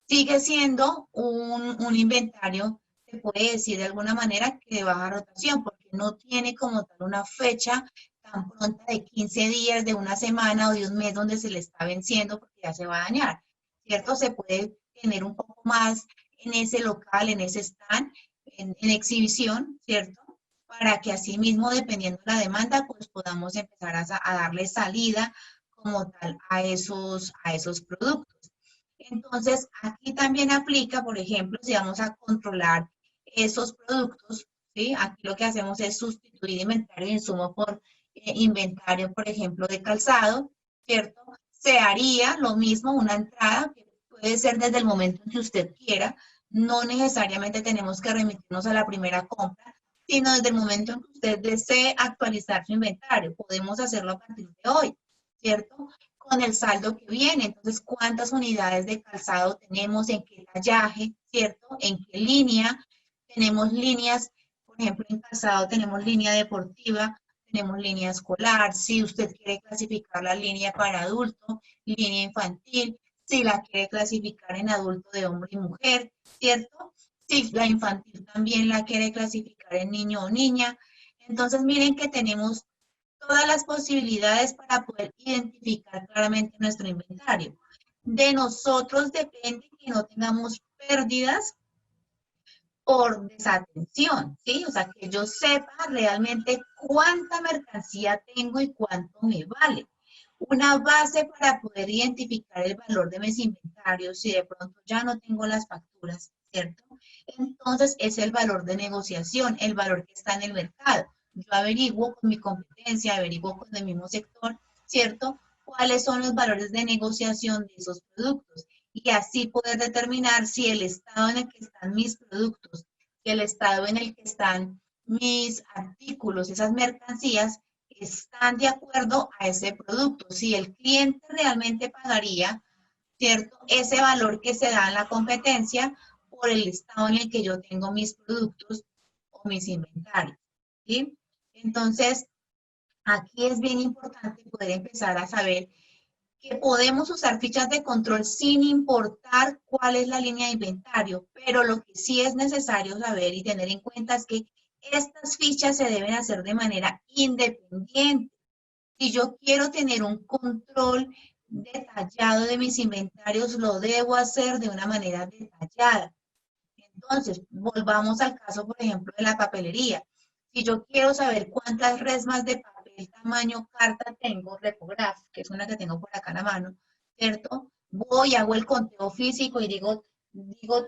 sigue siendo un inventario, se puede decir de alguna manera, que de baja rotación, porque no tiene como tal una fecha tan pronta de 15 días, de una semana o de un mes donde se le está venciendo porque ya se va a dañar, ¿cierto? Se puede tener un poco más en ese local, en ese stand, en exhibición, ¿cierto? Para que así mismo, dependiendo de la demanda, pues podamos empezar a darle salida como tal a esos productos. Entonces, aquí también aplica, por ejemplo, si vamos a controlar esos productos, ¿sí? Aquí lo que hacemos es sustituir inventario de insumo por inventario, por ejemplo, de calzado, ¿cierto? Se haría lo mismo, una entrada, que puede ser desde el momento en que usted quiera, no necesariamente tenemos que remitirnos a la primera compra, sino desde el momento en que usted desee actualizar su inventario. Podemos hacerlo a partir de hoy, ¿cierto? Con el saldo que viene. Entonces, ¿cuántas unidades de calzado tenemos? ¿En qué tallaje? ¿Cierto? ¿En qué línea? Tenemos líneas, por ejemplo, en calzado tenemos línea deportiva, tenemos línea escolar. Si usted quiere clasificar la línea para adulto, línea infantil, si la quiere clasificar en adulto de hombre y mujer, ¿cierto? Si la infantil también la quiere clasificar en niño o niña. Entonces, miren que tenemos todas las posibilidades para poder identificar claramente nuestro inventario. De nosotros depende que no tengamos pérdidas por desatención, ¿sí? O sea, que yo sepa realmente cuánta mercancía tengo y cuánto me vale. Una base para poder identificar el valor de mis inventarios, si de pronto ya no tengo las facturas, ¿cierto? Entonces es el valor de negociación, el valor que está en el mercado. Yo averiguo con mi competencia, averiguo con el mismo sector, ¿cierto? Cuáles son los valores de negociación de esos productos y así poder determinar si el estado en el que están mis productos, y el estado en el que están mis artículos, esas mercancías, están de acuerdo a ese producto. Si el cliente realmente pagaría, ¿cierto? Ese valor que se da en la competencia por el estado en el que yo tengo mis productos o mis inventarios, ¿sí? Entonces, aquí es bien importante poder empezar a saber que podemos usar fichas de control sin importar cuál es la línea de inventario, pero lo que sí es necesario saber y tener en cuenta es que estas fichas se deben hacer de manera independiente. Si yo quiero tener un control detallado de mis inventarios, lo debo hacer de una manera detallada. Entonces, volvamos al caso, por ejemplo, de la papelería. Si yo quiero saber cuántas resmas de papel tamaño carta tengo, Repograph, que es una que tengo por acá en la mano, ¿cierto? Voy, hago el conteo físico y digo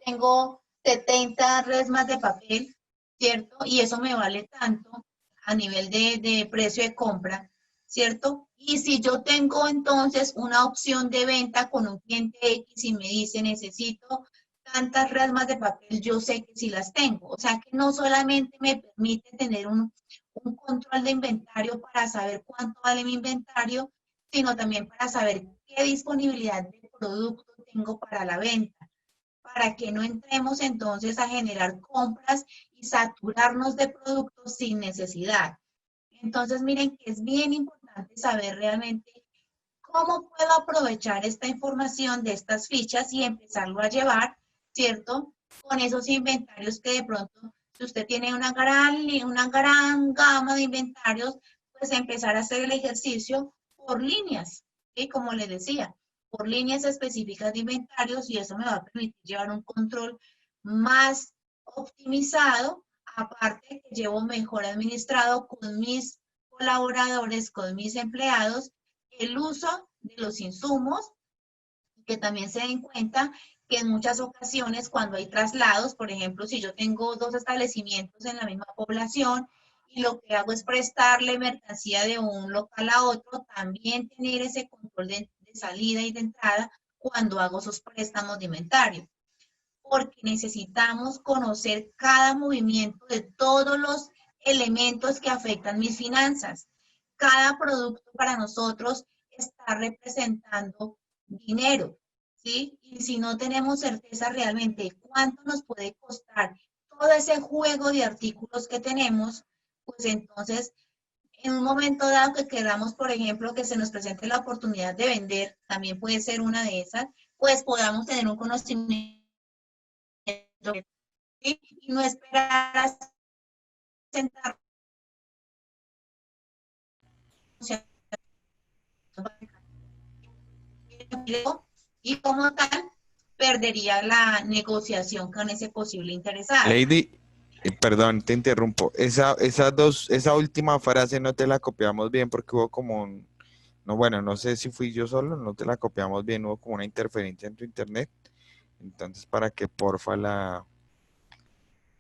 tengo 70 resmas de papel, ¿cierto? Y eso me vale tanto a nivel de precio de compra, ¿cierto? Y si yo tengo entonces una opción de venta con un cliente X y me dice necesito tantas resmas de papel, yo sé que sí las tengo. O sea que no solamente me permite tener un control de inventario para saber cuánto vale mi inventario, sino también para saber qué disponibilidad de producto tengo para la venta, para que no entremos entonces a generar compras y saturarnos de productos sin necesidad. Entonces, miren que es bien importante saber realmente cómo puedo aprovechar esta información de estas fichas y empezarlo a llevar, ¿cierto? Con esos inventarios que de pronto, si usted tiene una gran gama de inventarios, pues empezar a hacer el ejercicio por líneas, ¿sí? Como les decía, por líneas específicas de inventarios y eso me va a permitir llevar un control más optimizado, aparte que llevo mejor administrado con mis colaboradores, con mis empleados, el uso de los insumos, que también se den cuenta que en muchas ocasiones cuando hay traslados, por ejemplo, si yo tengo dos establecimientos en la misma población y lo que hago es prestarle mercancía de un local a otro, también tener ese control de salida y de entrada cuando hago esos préstamos de inventario. Porque necesitamos conocer cada movimiento de todos los elementos que afectan mis finanzas. Cada producto para nosotros está representando dinero, ¿sí? Y si no tenemos certeza realmente de cuánto nos puede costar todo ese juego de artículos que tenemos, pues entonces, en un momento dado que queramos, por ejemplo, que se nos presente la oportunidad de vender, también puede ser una de esas, pues podamos tener un conocimiento, ¿sí? Y no esperar a sentarnos y como tal perdería la negociación con ese posible interesado. Lady, perdón, te interrumpo. Esa última frase no te la copiamos bien porque hubo como no, bueno, no sé si fui yo solo, no te la copiamos bien, hubo como una interferencia en tu internet. Entonces, para que porfa la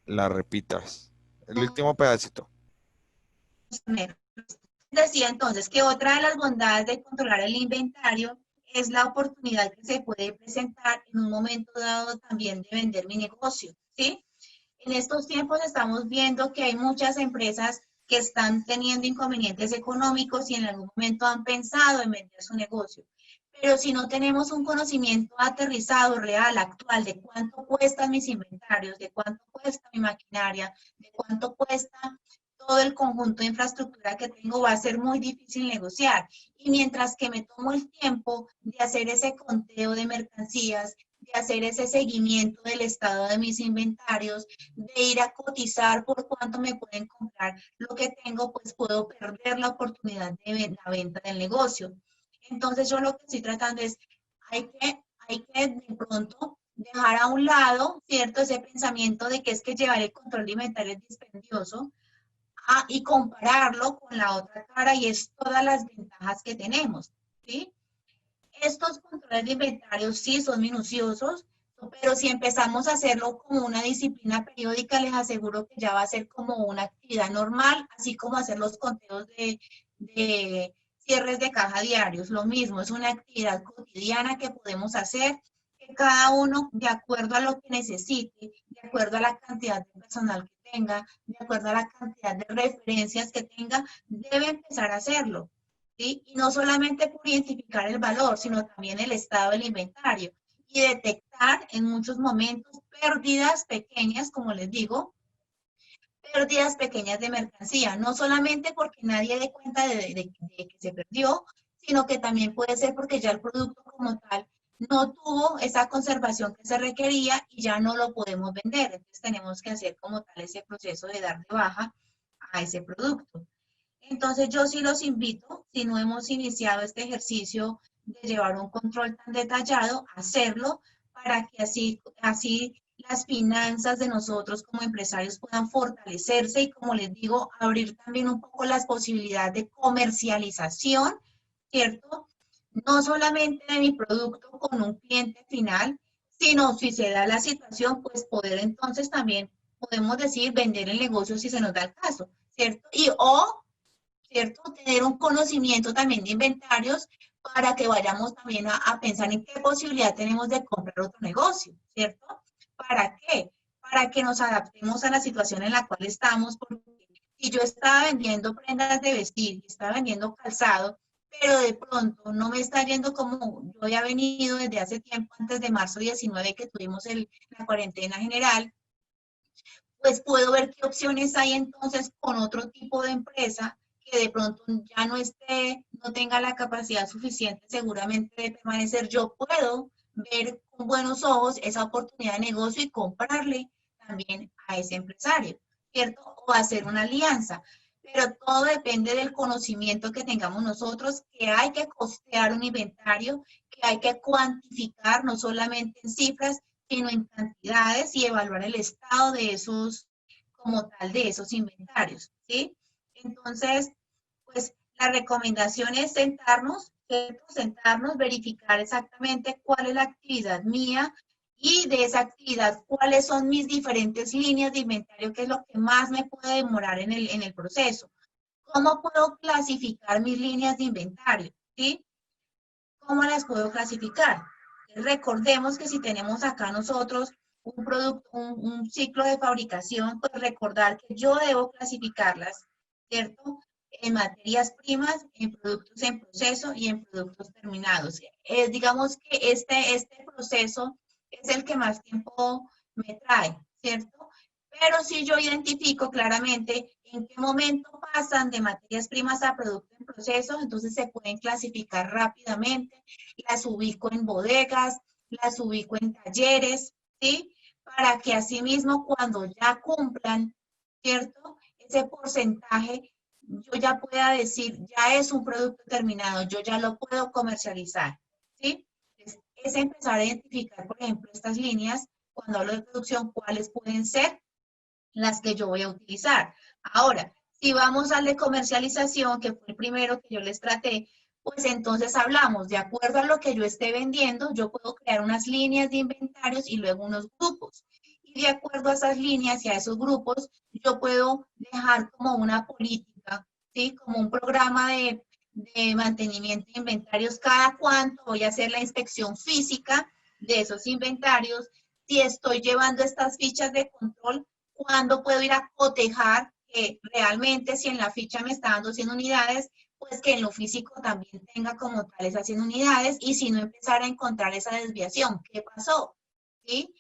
repitas. El último pedacito. Decía entonces que otra de las bondades de controlar el inventario es la oportunidad que se puede presentar en un momento dado también de vender mi negocio, ¿sí? En estos tiempos estamos viendo que hay muchas empresas que están teniendo inconvenientes económicos y en algún momento han pensado en vender su negocio. Pero si no tenemos un conocimiento aterrizado, real, actual, de cuánto cuestan mis inventarios, de cuánto cuesta mi maquinaria, de cuánto cuesta todo el conjunto de infraestructura que tengo, va a ser muy difícil negociar. Y mientras que me tomo el tiempo de hacer ese conteo de mercancías, de hacer ese seguimiento del estado de mis inventarios, de ir a cotizar por cuánto me pueden comprar lo que tengo, pues puedo perder la oportunidad de la venta del negocio. Entonces yo lo que estoy tratando es, hay que de pronto dejar a un lado, ¿cierto? Ese pensamiento de que es que llevar el control de inventario es dispendioso, y compararlo con la otra cara y es todas las ventajas que tenemos, ¿sí? Estos controles de inventario sí son minuciosos, pero si empezamos a hacerlo como una disciplina periódica, les aseguro que ya va a ser como una actividad normal, así como hacer los conteos de cierres de caja diarios. Lo mismo, es una actividad cotidiana que podemos hacer, que cada uno, de acuerdo a lo que necesite, de acuerdo a la cantidad de personal que tenga, de acuerdo a la cantidad de referencias que tenga, debe empezar a hacerlo. ¿Sí? Y no solamente por identificar el valor, sino también el estado del inventario y detectar en muchos momentos pérdidas pequeñas, como les digo, pérdidas pequeñas de mercancía, no solamente porque nadie dé cuenta de que se perdió, sino que también puede ser porque ya el producto como tal no tuvo esa conservación que se requería y ya no lo podemos vender. Entonces tenemos que hacer como tal ese proceso de dar de baja a ese producto. Entonces yo sí los invito, si no hemos iniciado este ejercicio de llevar un control tan detallado, a hacerlo para que así las finanzas de nosotros como empresarios puedan fortalecerse y, como les digo, abrir también un poco las posibilidades de comercialización, ¿cierto? No solamente de mi producto con un cliente final, sino si se da la situación, pues poder entonces también, podemos decir, vender el negocio si se nos da el caso, ¿cierto? ¿Cierto? Tener un conocimiento también de inventarios para que vayamos también a pensar en qué posibilidad tenemos de comprar otro negocio, ¿cierto? ¿Para qué? Para que nos adaptemos a la situación en la cual estamos, porque si yo estaba vendiendo prendas de vestir y estaba vendiendo calzado, pero de pronto no me está yendo como yo había venido desde hace tiempo, antes de marzo 19 que tuvimos la cuarentena general, pues puedo ver qué opciones hay entonces con otro tipo de empresa que de pronto ya no esté, no tenga la capacidad suficiente seguramente de permanecer. Yo puedo ver con buenos ojos esa oportunidad de negocio y comprarle también a ese empresario, ¿cierto? O hacer una alianza. Pero todo depende del conocimiento que tengamos nosotros, que hay que costear un inventario, que hay que cuantificar no solamente en cifras, sino en cantidades y evaluar el estado de esos, como tal, de esos inventarios, ¿sí? Entonces, pues la recomendación es sentarnos, ¿cierto? Sentarnos, verificar exactamente cuál es la actividad mía y de esa actividad cuáles son mis diferentes líneas de inventario, que es lo que más me puede demorar en el proceso. ¿Cómo puedo clasificar mis líneas de inventario? ¿Sí? ¿Cómo las puedo clasificar? Recordemos que si tenemos acá nosotros un producto, un ciclo de fabricación, pues recordar que yo debo clasificarlas, ¿cierto? En materias primas, en productos en proceso y en productos terminados. Digamos que este proceso es el que más tiempo me trae, ¿cierto? Pero si yo identifico claramente en qué momento pasan de materias primas a productos en proceso, entonces se pueden clasificar rápidamente, las ubico en bodegas, las ubico en talleres, ¿sí? Para que asimismo cuando ya cumplan, ¿cierto? Ese porcentaje, yo ya pueda decir, ya es un producto terminado, yo ya lo puedo comercializar, ¿sí? Es empezar a identificar, por ejemplo, estas líneas, cuando hablo de producción, cuáles pueden ser las que yo voy a utilizar. Ahora, si vamos al de comercialización, que fue el primero que yo les traté, pues entonces hablamos, de acuerdo a lo que yo esté vendiendo, yo puedo crear unas líneas de inventarios y luego unos grupos. Y de acuerdo a esas líneas y a esos grupos, yo puedo dejar como una política, ¿sí? Como un programa de mantenimiento de inventarios, cada cuánto voy a hacer la inspección física de esos inventarios, si estoy llevando estas fichas de control, cuándo puedo ir a cotejar que realmente si en la ficha me está dando 100 unidades, pues que en lo físico también tenga como tal esas 100 unidades y si no empezar a encontrar esa desviación, ¿qué pasó? ¿Sí?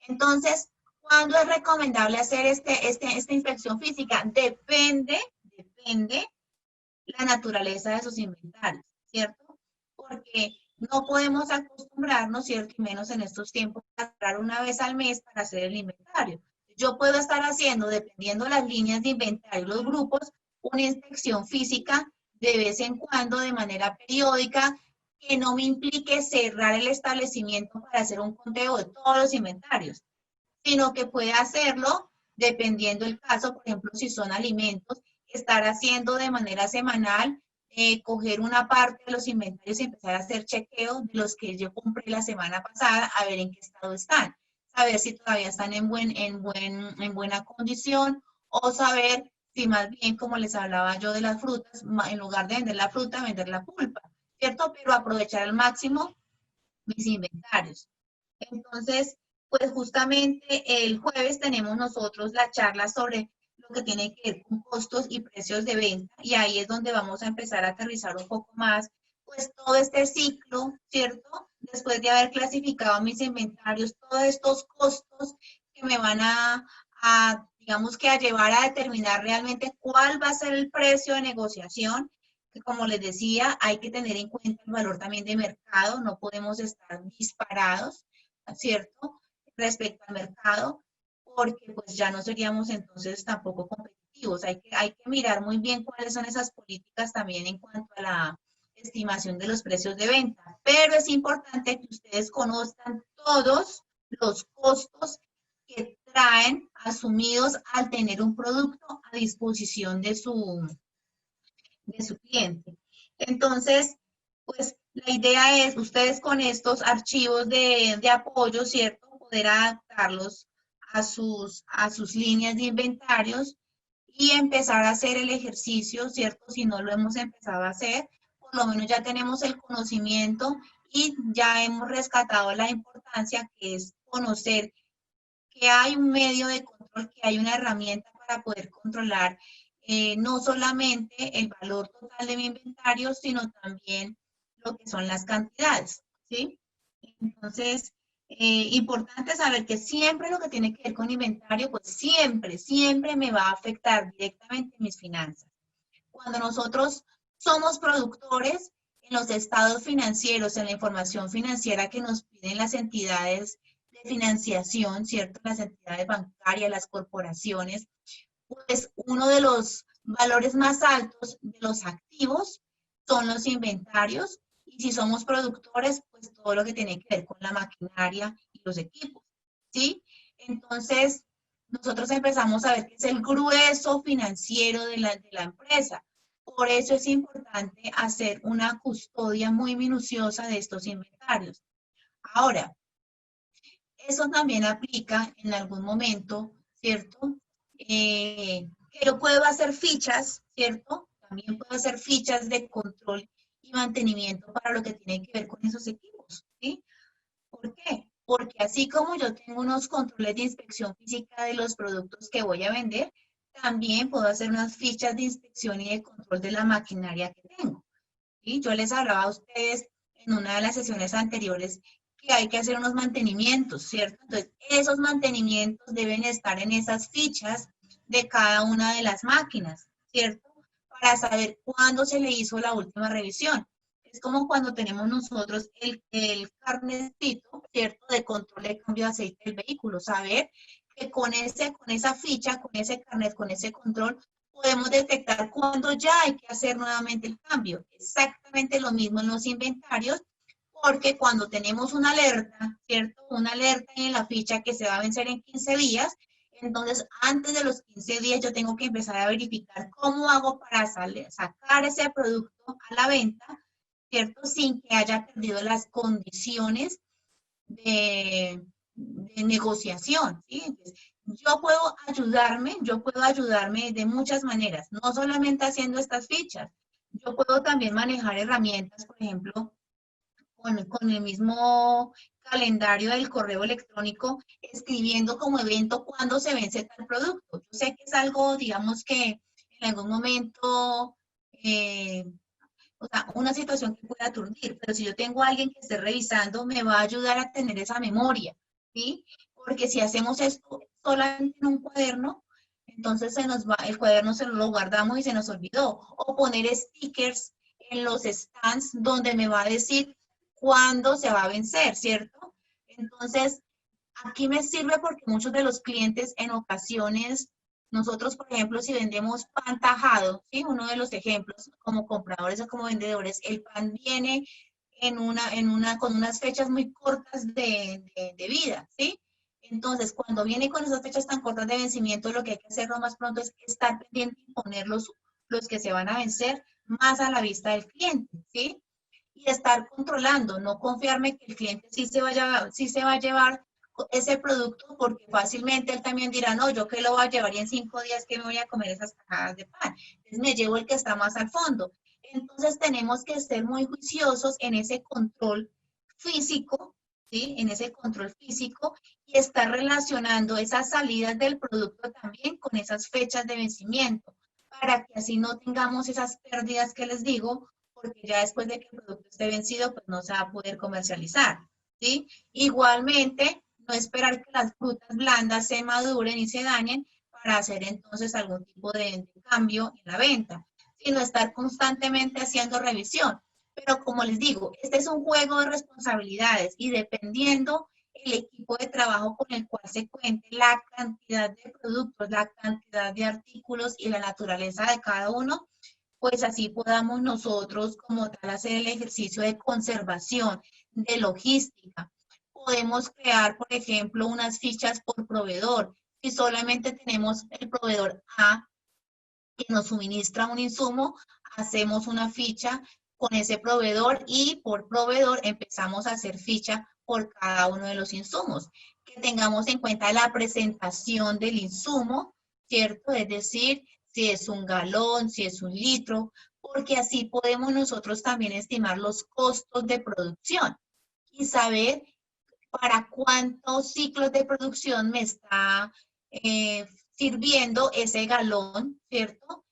Entonces, ¿cuándo es recomendable hacer esta inspección física? Depende la naturaleza de sus inventarios, ¿cierto? Porque no podemos acostumbrarnos, ¿cierto? Y menos en estos tiempos, a entrar una vez al mes para hacer el inventario. Yo puedo estar haciendo, dependiendo de las líneas de inventario, los grupos, una inspección física de vez en cuando, de manera periódica, que no me implique cerrar el establecimiento para hacer un conteo de todos los inventarios, sino que puede hacerlo dependiendo el caso, por ejemplo, si son alimentos, estar haciendo de manera semanal, coger una parte de los inventarios y empezar a hacer chequeo de los que yo compré la semana pasada, a ver en qué estado están, saber si todavía están en buena condición o saber si más bien, como les hablaba yo de las frutas, en lugar de vender la fruta, vender la pulpa, ¿cierto? Pero aprovechar al máximo mis inventarios. Entonces, pues justamente el jueves tenemos nosotros la charla sobre lo que tiene que ver con costos y precios de venta y ahí es donde vamos a empezar a aterrizar un poco más, pues todo este ciclo, ¿cierto? Después de haber clasificado mis inventarios, todos estos costos que me van digamos que a llevar a determinar realmente cuál va a ser el precio de negociación, que como les decía, hay que tener en cuenta el valor también de mercado, no podemos estar disparados, ¿cierto? Respecto al mercado, porque pues ya no seríamos entonces tampoco competitivos. activos. Hay que mirar muy bien cuáles son esas políticas también en cuanto a la estimación de los precios de venta. Pero es importante que ustedes conozcan todos los costos que traen asumidos al tener un producto a disposición de su cliente. Entonces, pues la idea es ustedes con estos archivos de apoyo, ¿cierto? Poder adaptarlos a sus líneas de inventarios y empezar a hacer el ejercicio, ¿cierto? Si no lo hemos empezado a hacer, por lo menos ya tenemos el conocimiento y ya hemos rescatado la importancia que es conocer que hay un medio de control, que hay una herramienta para poder controlar no solamente el valor total de mi inventario, sino también lo que son las cantidades, ¿sí? Entonces, importante saber que siempre lo que tiene que ver con inventario, pues siempre me va a afectar directamente mis finanzas. Cuando nosotros somos productores, en los estados financieros, en la información financiera que nos piden las entidades de financiación, ¿cierto? Las entidades bancarias, las corporaciones, pues uno de los valores más altos de los activos son los inventarios, y si somos productores, pues todo lo que tiene que ver con la maquinaria y los equipos, ¿sí? Entonces, nosotros empezamos a ver que es el grueso financiero de la empresa. Por eso es importante hacer una custodia muy minuciosa de estos inventarios. Ahora, eso también aplica en algún momento, ¿cierto? Que yo puedo hacer fichas, ¿cierto? También puedo hacer fichas de control y mantenimiento para lo que tiene que ver con esos equipos, ¿sí? ¿Por qué? Porque así como yo tengo unos controles de inspección física de los productos que voy a vender, también puedo hacer unas fichas de inspección y de control de la maquinaria que tengo, ¿sí? Yo les hablaba a ustedes en una de las sesiones anteriores que hay que hacer unos mantenimientos, ¿cierto? Entonces, esos mantenimientos deben estar en esas fichas de cada una de las máquinas, ¿cierto? Para saber cuándo se le hizo la última revisión. Es como cuando tenemos nosotros el carnetito, ¿cierto? De control de cambio de aceite del vehículo. Saber que con esa ficha, con ese carnet, con ese control, podemos detectar cuándo ya hay que hacer nuevamente el cambio. Exactamente lo mismo en los inventarios, porque cuando tenemos una alerta, ¿cierto? Una alerta en la ficha que se va a vencer en 15 días, entonces antes de los 15 días yo tengo que empezar a verificar cómo hago para sacar ese producto a la venta, ¿cierto? Sin que haya perdido las condiciones de negociación, ¿sí? Entonces, yo puedo ayudarme de muchas maneras, no solamente haciendo estas fichas. Yo puedo también manejar herramientas, por ejemplo, con el mismo calendario del correo electrónico, escribiendo como evento cuándo se vence tal producto. Yo sé que es algo, digamos que en algún momento, o sea, una situación que puede aturdir, pero si yo tengo a alguien que esté revisando, me va a ayudar a tener esa memoria, ¿sí? Porque si hacemos esto solamente en un cuaderno, entonces el cuaderno se lo guardamos y se nos olvidó. O poner stickers en los stands donde me va a decir cuándo se va a vencer, ¿cierto? Entonces, aquí me sirve porque muchos de los clientes en ocasiones, nosotros, por ejemplo, si vendemos pan tajado, ¿sí? Uno de los ejemplos, como compradores o como vendedores, el pan viene con unas fechas muy cortas de vida, ¿sí? Entonces, cuando viene con esas fechas tan cortas de vencimiento, lo que hay que hacer lo más pronto es estar pendiente y poner los que se van a vencer más a la vista del cliente, ¿sí? Y estar controlando, no confiarme que el cliente sí se va a llevar ese producto, porque fácilmente él también dirá, no, yo que lo voy a llevar y en 5 días que me voy a comer esas tajadas de pan. Entonces me llevo el que está más al fondo. Entonces tenemos que ser muy juiciosos en ese control físico, ¿sí? En ese control físico, y estar relacionando esas salidas del producto también con esas fechas de vencimiento, para que así no tengamos esas pérdidas que les digo, porque ya después de que el producto esté vencido, pues no se va a poder comercializar, ¿sí? Igualmente, no esperar que las frutas blandas se maduren y se dañen para hacer entonces algún tipo de cambio en la venta, sino estar constantemente haciendo revisión. Pero como les digo, este es un juego de responsabilidades y dependiendo el equipo de trabajo con el cual se cuente, la cantidad de productos, la cantidad de artículos y la naturaleza de cada uno, pues así podamos nosotros como tal hacer el ejercicio de conservación, de logística. Podemos crear, por ejemplo, unas fichas por proveedor. Si solamente tenemos el proveedor A que nos suministra un insumo, hacemos una ficha con ese proveedor y por proveedor empezamos a hacer ficha por cada uno de los insumos. Que tengamos en cuenta la presentación del insumo, ¿cierto? Es decir, si es un galón, si es un litro, porque así podemos nosotros también estimar los costos de producción y saber para cuántos ciclos de producción me está sirviendo ese galón, ¿cierto?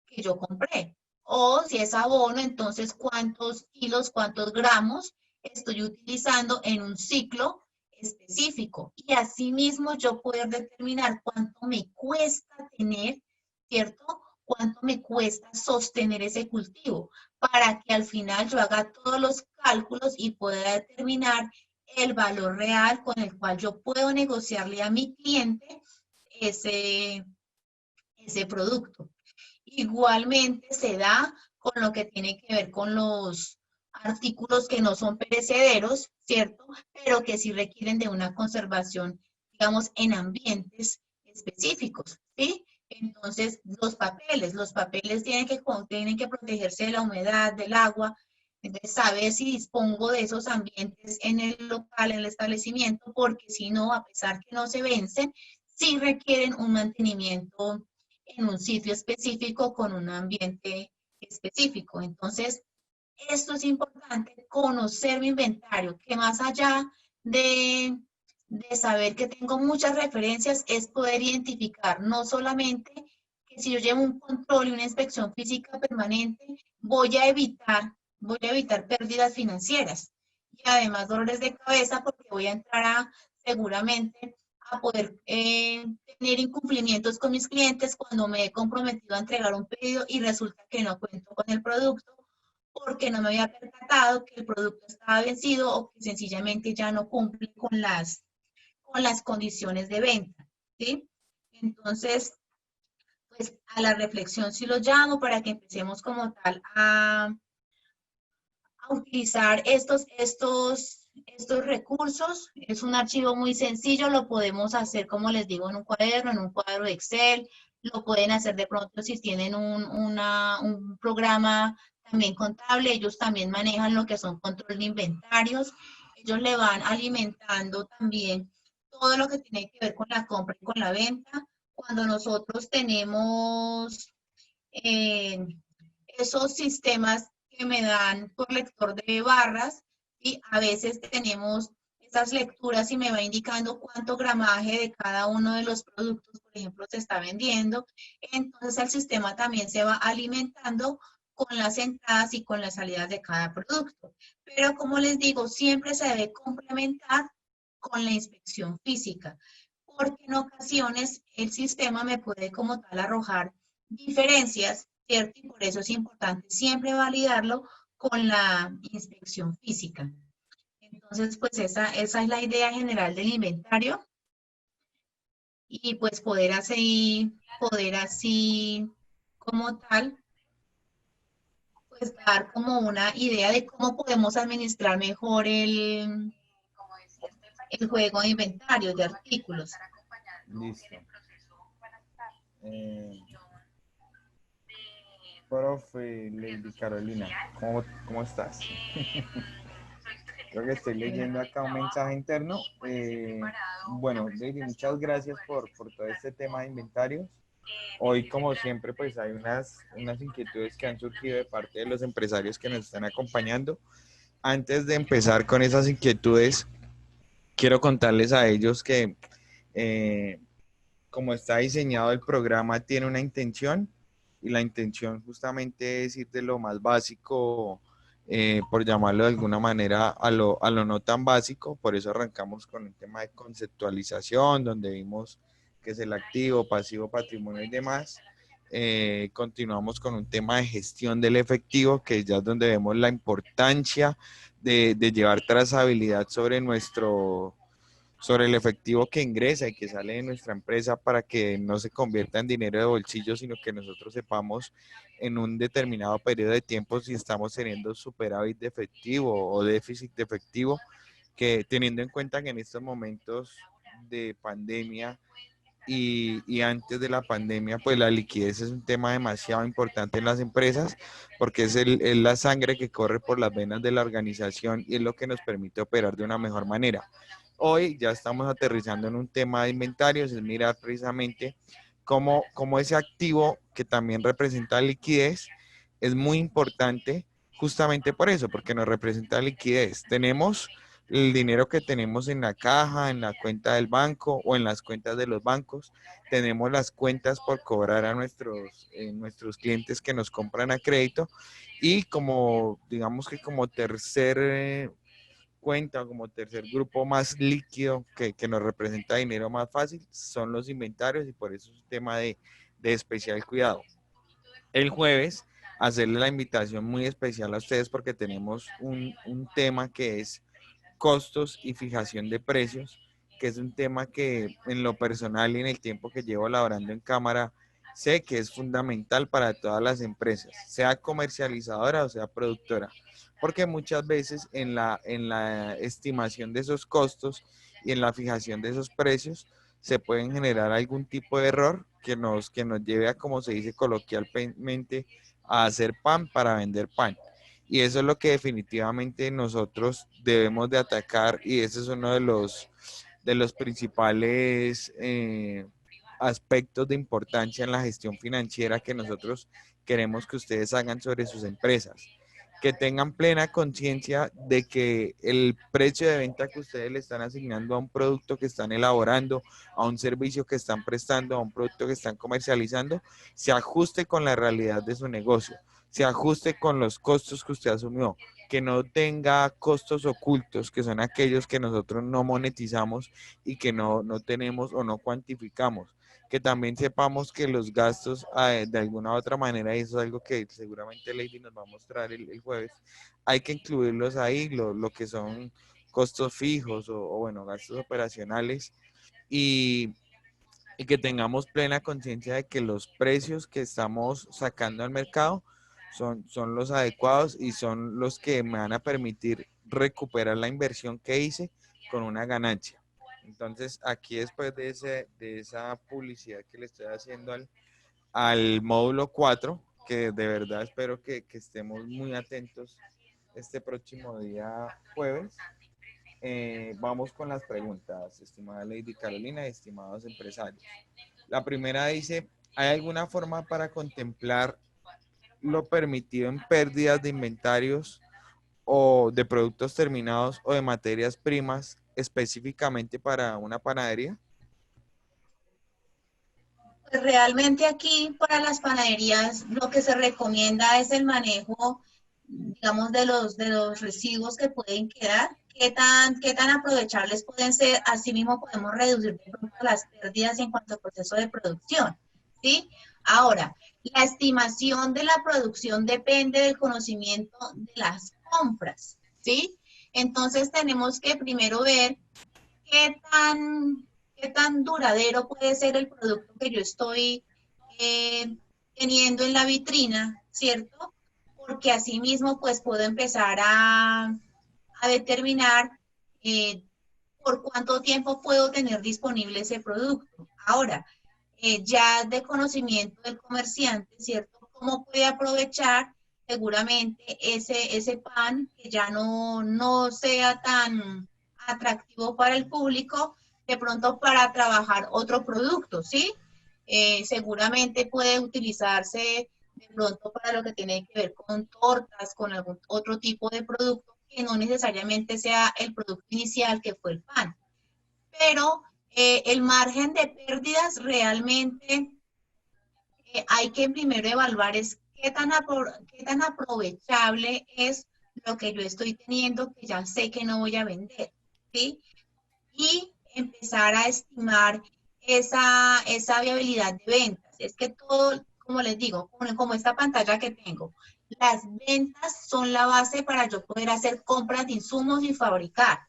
Que yo compré. O si es abono, entonces cuántos kilos, cuántos gramos estoy utilizando en un ciclo específico. Y asimismo yo poder determinar cuánto me cuesta tener, ¿cierto? Cuánto me cuesta sostener ese cultivo para que al final yo haga todos los cálculos y pueda determinar el valor real con el cual yo puedo negociarle a mi cliente ese, ese producto. Igualmente se da con lo que tiene que ver con los artículos que no son perecederos, ¿cierto? Pero que sí requieren de una conservación, digamos, en ambientes específicos, ¿sí? Entonces, los papeles tienen que protegerse de la humedad, del agua. Entonces, saber si dispongo de esos ambientes en el local, en el establecimiento, porque si no, a pesar que no se vencen, sí requieren un mantenimiento en un sitio específico con un ambiente específico. Entonces, esto es importante, conocer mi inventario, que más allá de saber que tengo muchas referencias, es poder identificar no solamente que si yo llevo un control y una inspección física permanente, voy a evitar pérdidas financieras y además dolores de cabeza porque voy a entrar a seguramente a poder tener incumplimientos con mis clientes cuando me he comprometido a entregar un pedido y resulta que no cuento con el producto porque no me había percatado que el producto estaba vencido o que sencillamente ya no cumple con las condiciones de venta, ¿sí? Entonces, pues a la reflexión sí lo llamo para que empecemos como tal a utilizar estos recursos. Es un archivo muy sencillo, lo podemos hacer, como les digo, en un cuaderno, en un cuadro de Excel, lo pueden hacer de pronto si tienen un programa también contable, ellos también manejan lo que son control de inventarios, ellos le van alimentando también todo lo que tiene que ver con la compra y con la venta. Cuando nosotros tenemos eh, esos sistemas que me dan por lector de barras y a veces tenemos esas lecturas y me va indicando cuánto gramaje de cada uno de los productos, por ejemplo, se está vendiendo. Entonces el sistema también se va alimentando con las entradas y con las salidas de cada producto. Pero como les digo, siempre se debe complementar con la inspección física, porque en ocasiones el sistema me puede como tal arrojar diferencias, ¿cierto? Y por eso es importante siempre validarlo con la inspección física. Entonces, pues esa es la idea general del inventario y pues poder así como tal, pues dar como una idea de cómo podemos administrar mejor el juego de inventarios, de artículos. Listo. Profe Lady Carolina, ¿cómo estás? Creo que estoy leyendo acá un mensaje interno. Bueno, Lady, muchas gracias por todo este tema de inventarios. Hoy, como siempre, pues hay unas inquietudes que han surgido de parte de los empresarios que nos están acompañando. Antes de empezar con esas inquietudes, quiero contarles a ellos que como está diseñado el programa, tiene una intención y la intención justamente es ir de lo más básico, por llamarlo de alguna manera, a lo no tan básico. Por eso arrancamos con el tema de conceptualización, donde vimos que es el activo, pasivo, patrimonio y demás. Continuamos con un tema de gestión del efectivo, que ya es donde vemos la importancia de llevar trazabilidad sobre sobre el efectivo que ingresa y que sale de nuestra empresa para que no se convierta en dinero de bolsillo, sino que nosotros sepamos en un determinado periodo de tiempo si estamos teniendo superávit de efectivo o déficit de efectivo, que teniendo en cuenta que en estos momentos de pandemia y antes de la pandemia, pues la liquidez es un tema demasiado importante en las empresas porque es la sangre que corre por las venas de la organización y es lo que nos permite operar de una mejor manera. Hoy ya estamos aterrizando en un tema de inventarios, es mirar precisamente cómo ese activo que también representa liquidez es muy importante justamente por eso, porque nos representa liquidez. Tenemos el dinero que tenemos en la caja, en la cuenta del banco o en las cuentas de los bancos. Tenemos las cuentas por cobrar a nuestros clientes que nos compran a crédito y como, digamos que como tercer cuenta, como tercer grupo más líquido que nos representa dinero más fácil, son los inventarios y por eso es un tema de especial cuidado. El jueves hacerle la invitación muy especial a ustedes porque tenemos un tema que es costos y fijación de precios, que es un tema que en lo personal y en el tiempo que llevo laborando en cámara, sé que es fundamental para todas las empresas, sea comercializadora o sea productora, porque muchas veces en la estimación de esos costos y en la fijación de esos precios se pueden generar algún tipo de error que nos lleve a, como se dice coloquialmente, a hacer pan para vender pan. Y eso es lo que definitivamente nosotros debemos de atacar y ese es uno de los principales aspectos de importancia en la gestión financiera que nosotros queremos que ustedes hagan sobre sus empresas. Que tengan plena conciencia de que el precio de venta que ustedes le están asignando a un producto que están elaborando, a un servicio que están prestando, a un producto que están comercializando, se ajuste con la realidad de su negocio, se ajuste con los costos que usted asumió, que no tenga costos ocultos, que son aquellos que nosotros no monetizamos y que no tenemos o no cuantificamos. Que también sepamos que los gastos de alguna u otra manera, y eso es algo que seguramente Lady nos va a mostrar el jueves, hay que incluirlos ahí, lo que son costos fijos o bueno, gastos operacionales y, y que tengamos plena conciencia de que los precios que estamos sacando al mercado son los adecuados y son los que me van a permitir recuperar la inversión que hice con una ganancia. Entonces, aquí después de esa publicidad que le estoy haciendo al módulo 4 que de verdad espero que estemos muy atentos este próximo día jueves, vamos con las preguntas, estimada Lady Carolina y estimados empresarios. La primera dice, ¿hay alguna forma para contemplar lo permitido en pérdidas de inventarios o de productos terminados o de materias primas específicamente para una panadería? Pues realmente aquí para las panaderías lo que se recomienda es el manejo, digamos, de los residuos que pueden quedar, qué tan aprovechables pueden ser, asimismo podemos reducir de pronto las pérdidas en cuanto al proceso de producción, ¿sí? Ahora, la estimación de la producción depende del conocimiento de las compras, ¿sí? Entonces tenemos que primero ver qué tan, qué tan duradero puede ser el producto que yo estoy eh, teniendo en la vitrina, ¿cierto? Porque asimismo, pues puedo empezar a determinar eh, por cuánto tiempo puedo tener disponible ese producto. Ahora, ya de conocimiento del comerciante, ¿cierto? ¿Cómo puede aprovechar seguramente ese pan que ya no sea tan atractivo para el público, de pronto para trabajar otro producto, ¿sí? Seguramente puede utilizarse de pronto para lo que tiene que ver con tortas, con algún otro tipo de producto que no necesariamente sea el producto inicial que fue el pan. Pero el margen de pérdidas realmente hay que primero evaluar es qué tan aprovechable es lo que yo estoy teniendo que ya sé que no voy a vender, ¿sí? Y empezar a estimar esa viabilidad de ventas. Es que todo, como les digo, como esta pantalla que tengo, las ventas son la base para yo poder hacer compras de insumos y fabricar.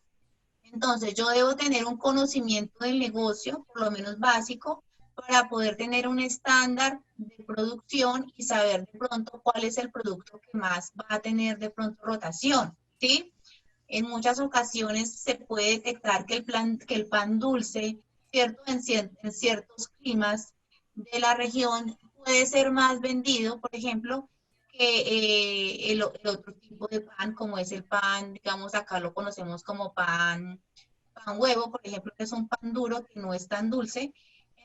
Entonces, yo debo tener un conocimiento del negocio, por lo menos básico, para poder tener un estándar de producción y saber de pronto cuál es el producto que más va a tener de pronto rotación, ¿sí? En muchas ocasiones se puede detectar que el pan dulce, ¿cierto? En ciertos climas de la región puede ser más vendido, por ejemplo, que el otro tipo de pan, como es el pan, digamos, acá lo conocemos como pan huevo, por ejemplo, que es un pan duro que no es tan dulce.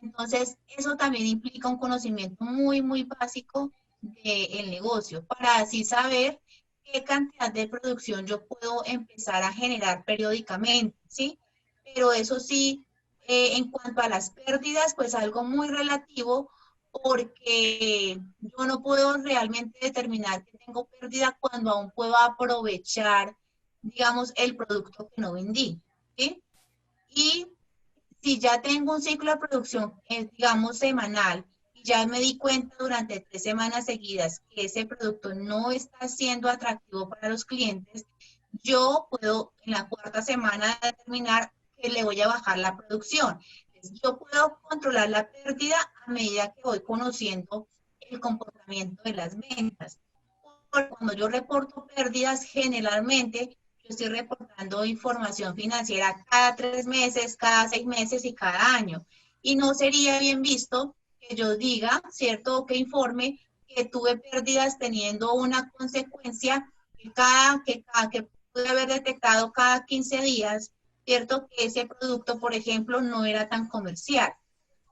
Entonces, eso también implica un conocimiento muy, muy básico del negocio, para así saber qué cantidad de producción yo puedo empezar a generar periódicamente, ¿sí? Pero eso sí, en cuanto a las pérdidas, pues algo muy relativo, porque yo no puedo realmente determinar que tengo pérdida cuando aún puedo aprovechar, digamos, el producto que no vendí, ¿sí? Y si ya tengo un ciclo de producción, digamos, semanal, y ya me di cuenta durante 3 semanas seguidas que ese producto no está siendo atractivo para los clientes, yo puedo en la 4ª semana determinar que le voy a bajar la producción. Entonces, yo puedo controlar la pérdida a medida que voy conociendo el comportamiento de las ventas. Cuando yo reporto pérdidas, generalmente yo estoy reportando información financiera cada 3 meses, cada 6 meses y cada año. Y no sería bien visto que yo diga, ¿cierto? O que informe que tuve pérdidas teniendo una consecuencia que pude haber detectado cada 15 días, ¿cierto? Que ese producto, por ejemplo, no era tan comercial,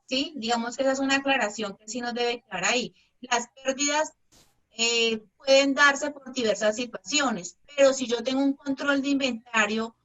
¿sí? Digamos que esa es una aclaración que sí nos debe quedar ahí. Las pérdidas pueden darse por diversas situaciones, pero si yo tengo un control de inventario,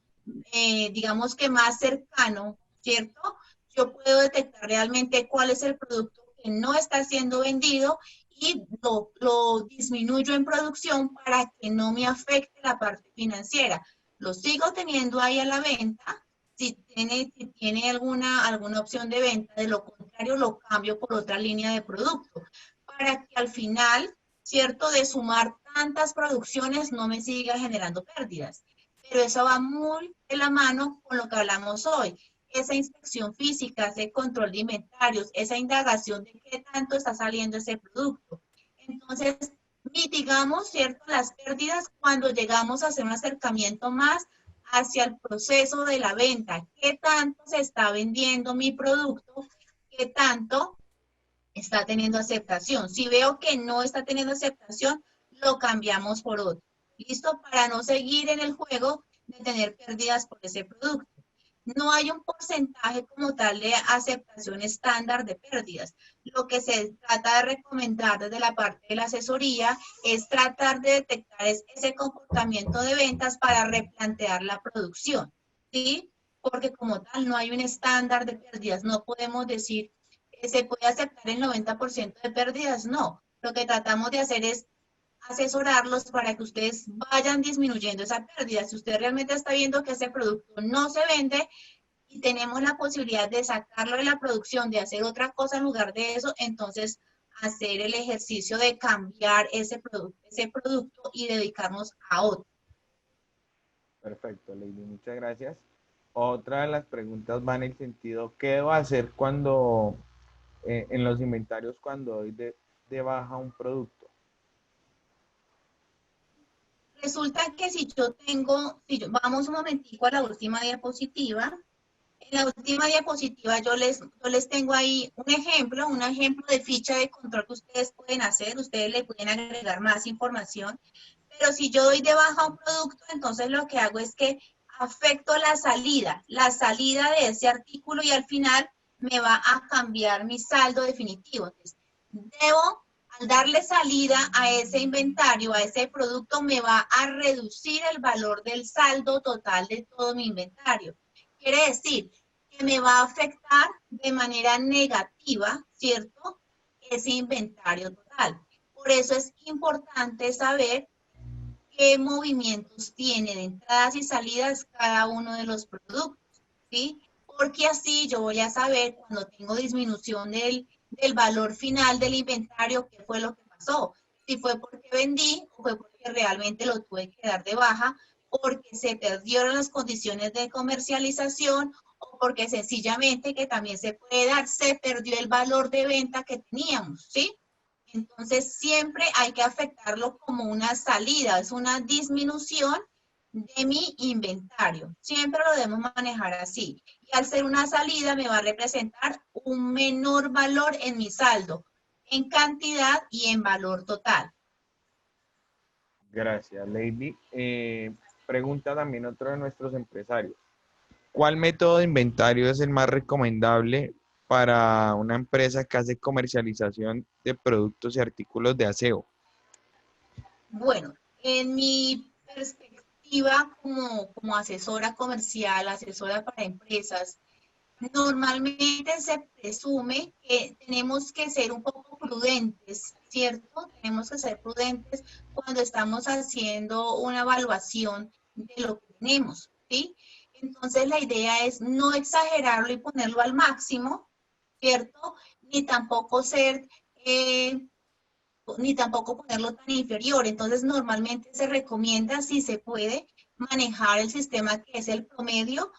digamos que más cercano, ¿cierto? Yo puedo detectar realmente cuál es el producto que no está siendo vendido y lo disminuyo en producción para que no me afecte la parte financiera. Lo sigo teniendo ahí a la venta, si tiene alguna opción de venta, de lo contrario lo cambio por otra línea de producto, para que al final, ¿cierto? De sumar tantas producciones no me siga generando pérdidas. Pero eso va muy de la mano con lo que hablamos hoy. Esa inspección física, ese control de inventarios, esa indagación de qué tanto está saliendo ese producto. Entonces, mitigamos, ¿cierto? Las pérdidas cuando llegamos a hacer un acercamiento más hacia el proceso de la venta. ¿Qué tanto se está vendiendo mi producto? ¿Qué tanto está teniendo aceptación? Si veo que no está teniendo aceptación, lo cambiamos por otro. ¿Listo? Para no seguir en el juego de tener pérdidas por ese producto. No hay un porcentaje como tal de aceptación estándar de pérdidas. Lo que se trata de recomendar desde la parte de la asesoría es tratar de detectar ese comportamiento de ventas para replantear la producción, ¿sí? Porque como tal no hay un estándar de pérdidas. No podemos decir que se puede aceptar el 90% de pérdidas, no. Lo que tratamos de hacer es asesorarlos para que ustedes vayan disminuyendo esa pérdida. Si usted realmente está viendo que ese producto no se vende y tenemos la posibilidad de sacarlo de la producción, de hacer otra cosa en lugar de eso, entonces hacer el ejercicio de cambiar ese producto y dedicarnos a otro. Perfecto, Lady, muchas gracias. Otra de las preguntas va en el sentido, ¿qué debo hacer cuando, en los inventarios cuando doy de baja un producto? Resulta que vamos un momentico a la última diapositiva. En la última diapositiva yo les tengo ahí un ejemplo de ficha de control que ustedes pueden hacer. Ustedes le pueden agregar más información. Pero si yo doy de baja un producto, entonces lo que hago es que afecto la salida de ese artículo, y al final me va a cambiar mi saldo definitivo. Entonces, al darle salida a ese inventario, a ese producto, me va a reducir el valor del saldo total de todo mi inventario. Quiere decir que me va a afectar de manera negativa, ¿cierto? Ese inventario total. Por eso es importante saber qué movimientos tiene de entradas y salidas cada uno de los productos, ¿sí? Porque así yo voy a saber cuando tengo disminución del valor final del inventario qué fue lo que pasó. Si fue porque vendí o fue porque realmente lo tuve que dar de baja porque se perdieron las condiciones de comercialización o porque sencillamente, que también se puede dar, se perdió el valor de venta que teníamos, ¿sí? Entonces, siempre hay que afectarlo como una salida, es una disminución de mi inventario. Siempre lo debemos manejar así. Y al ser una salida, me va a representar un menor valor en mi saldo, en cantidad y en valor total. Gracias, Lady. Pregunta también otro de nuestros empresarios. ¿Cuál método de inventario es el más recomendable para una empresa que hace comercialización de productos y artículos de aseo? Bueno, en mi perspectiva como asesora comercial, asesora para empresas, normalmente se presume que tenemos que ser un poco prudentes, ¿cierto? Tenemos que ser prudentes cuando estamos haciendo una evaluación de lo que tenemos, ¿sí? Entonces la idea es no exagerarlo y ponerlo al máximo, ¿cierto? Ni tampoco ser ni tampoco ponerlo tan inferior. Entonces, normalmente se recomienda, si se puede, manejar el sistema que es el promedio,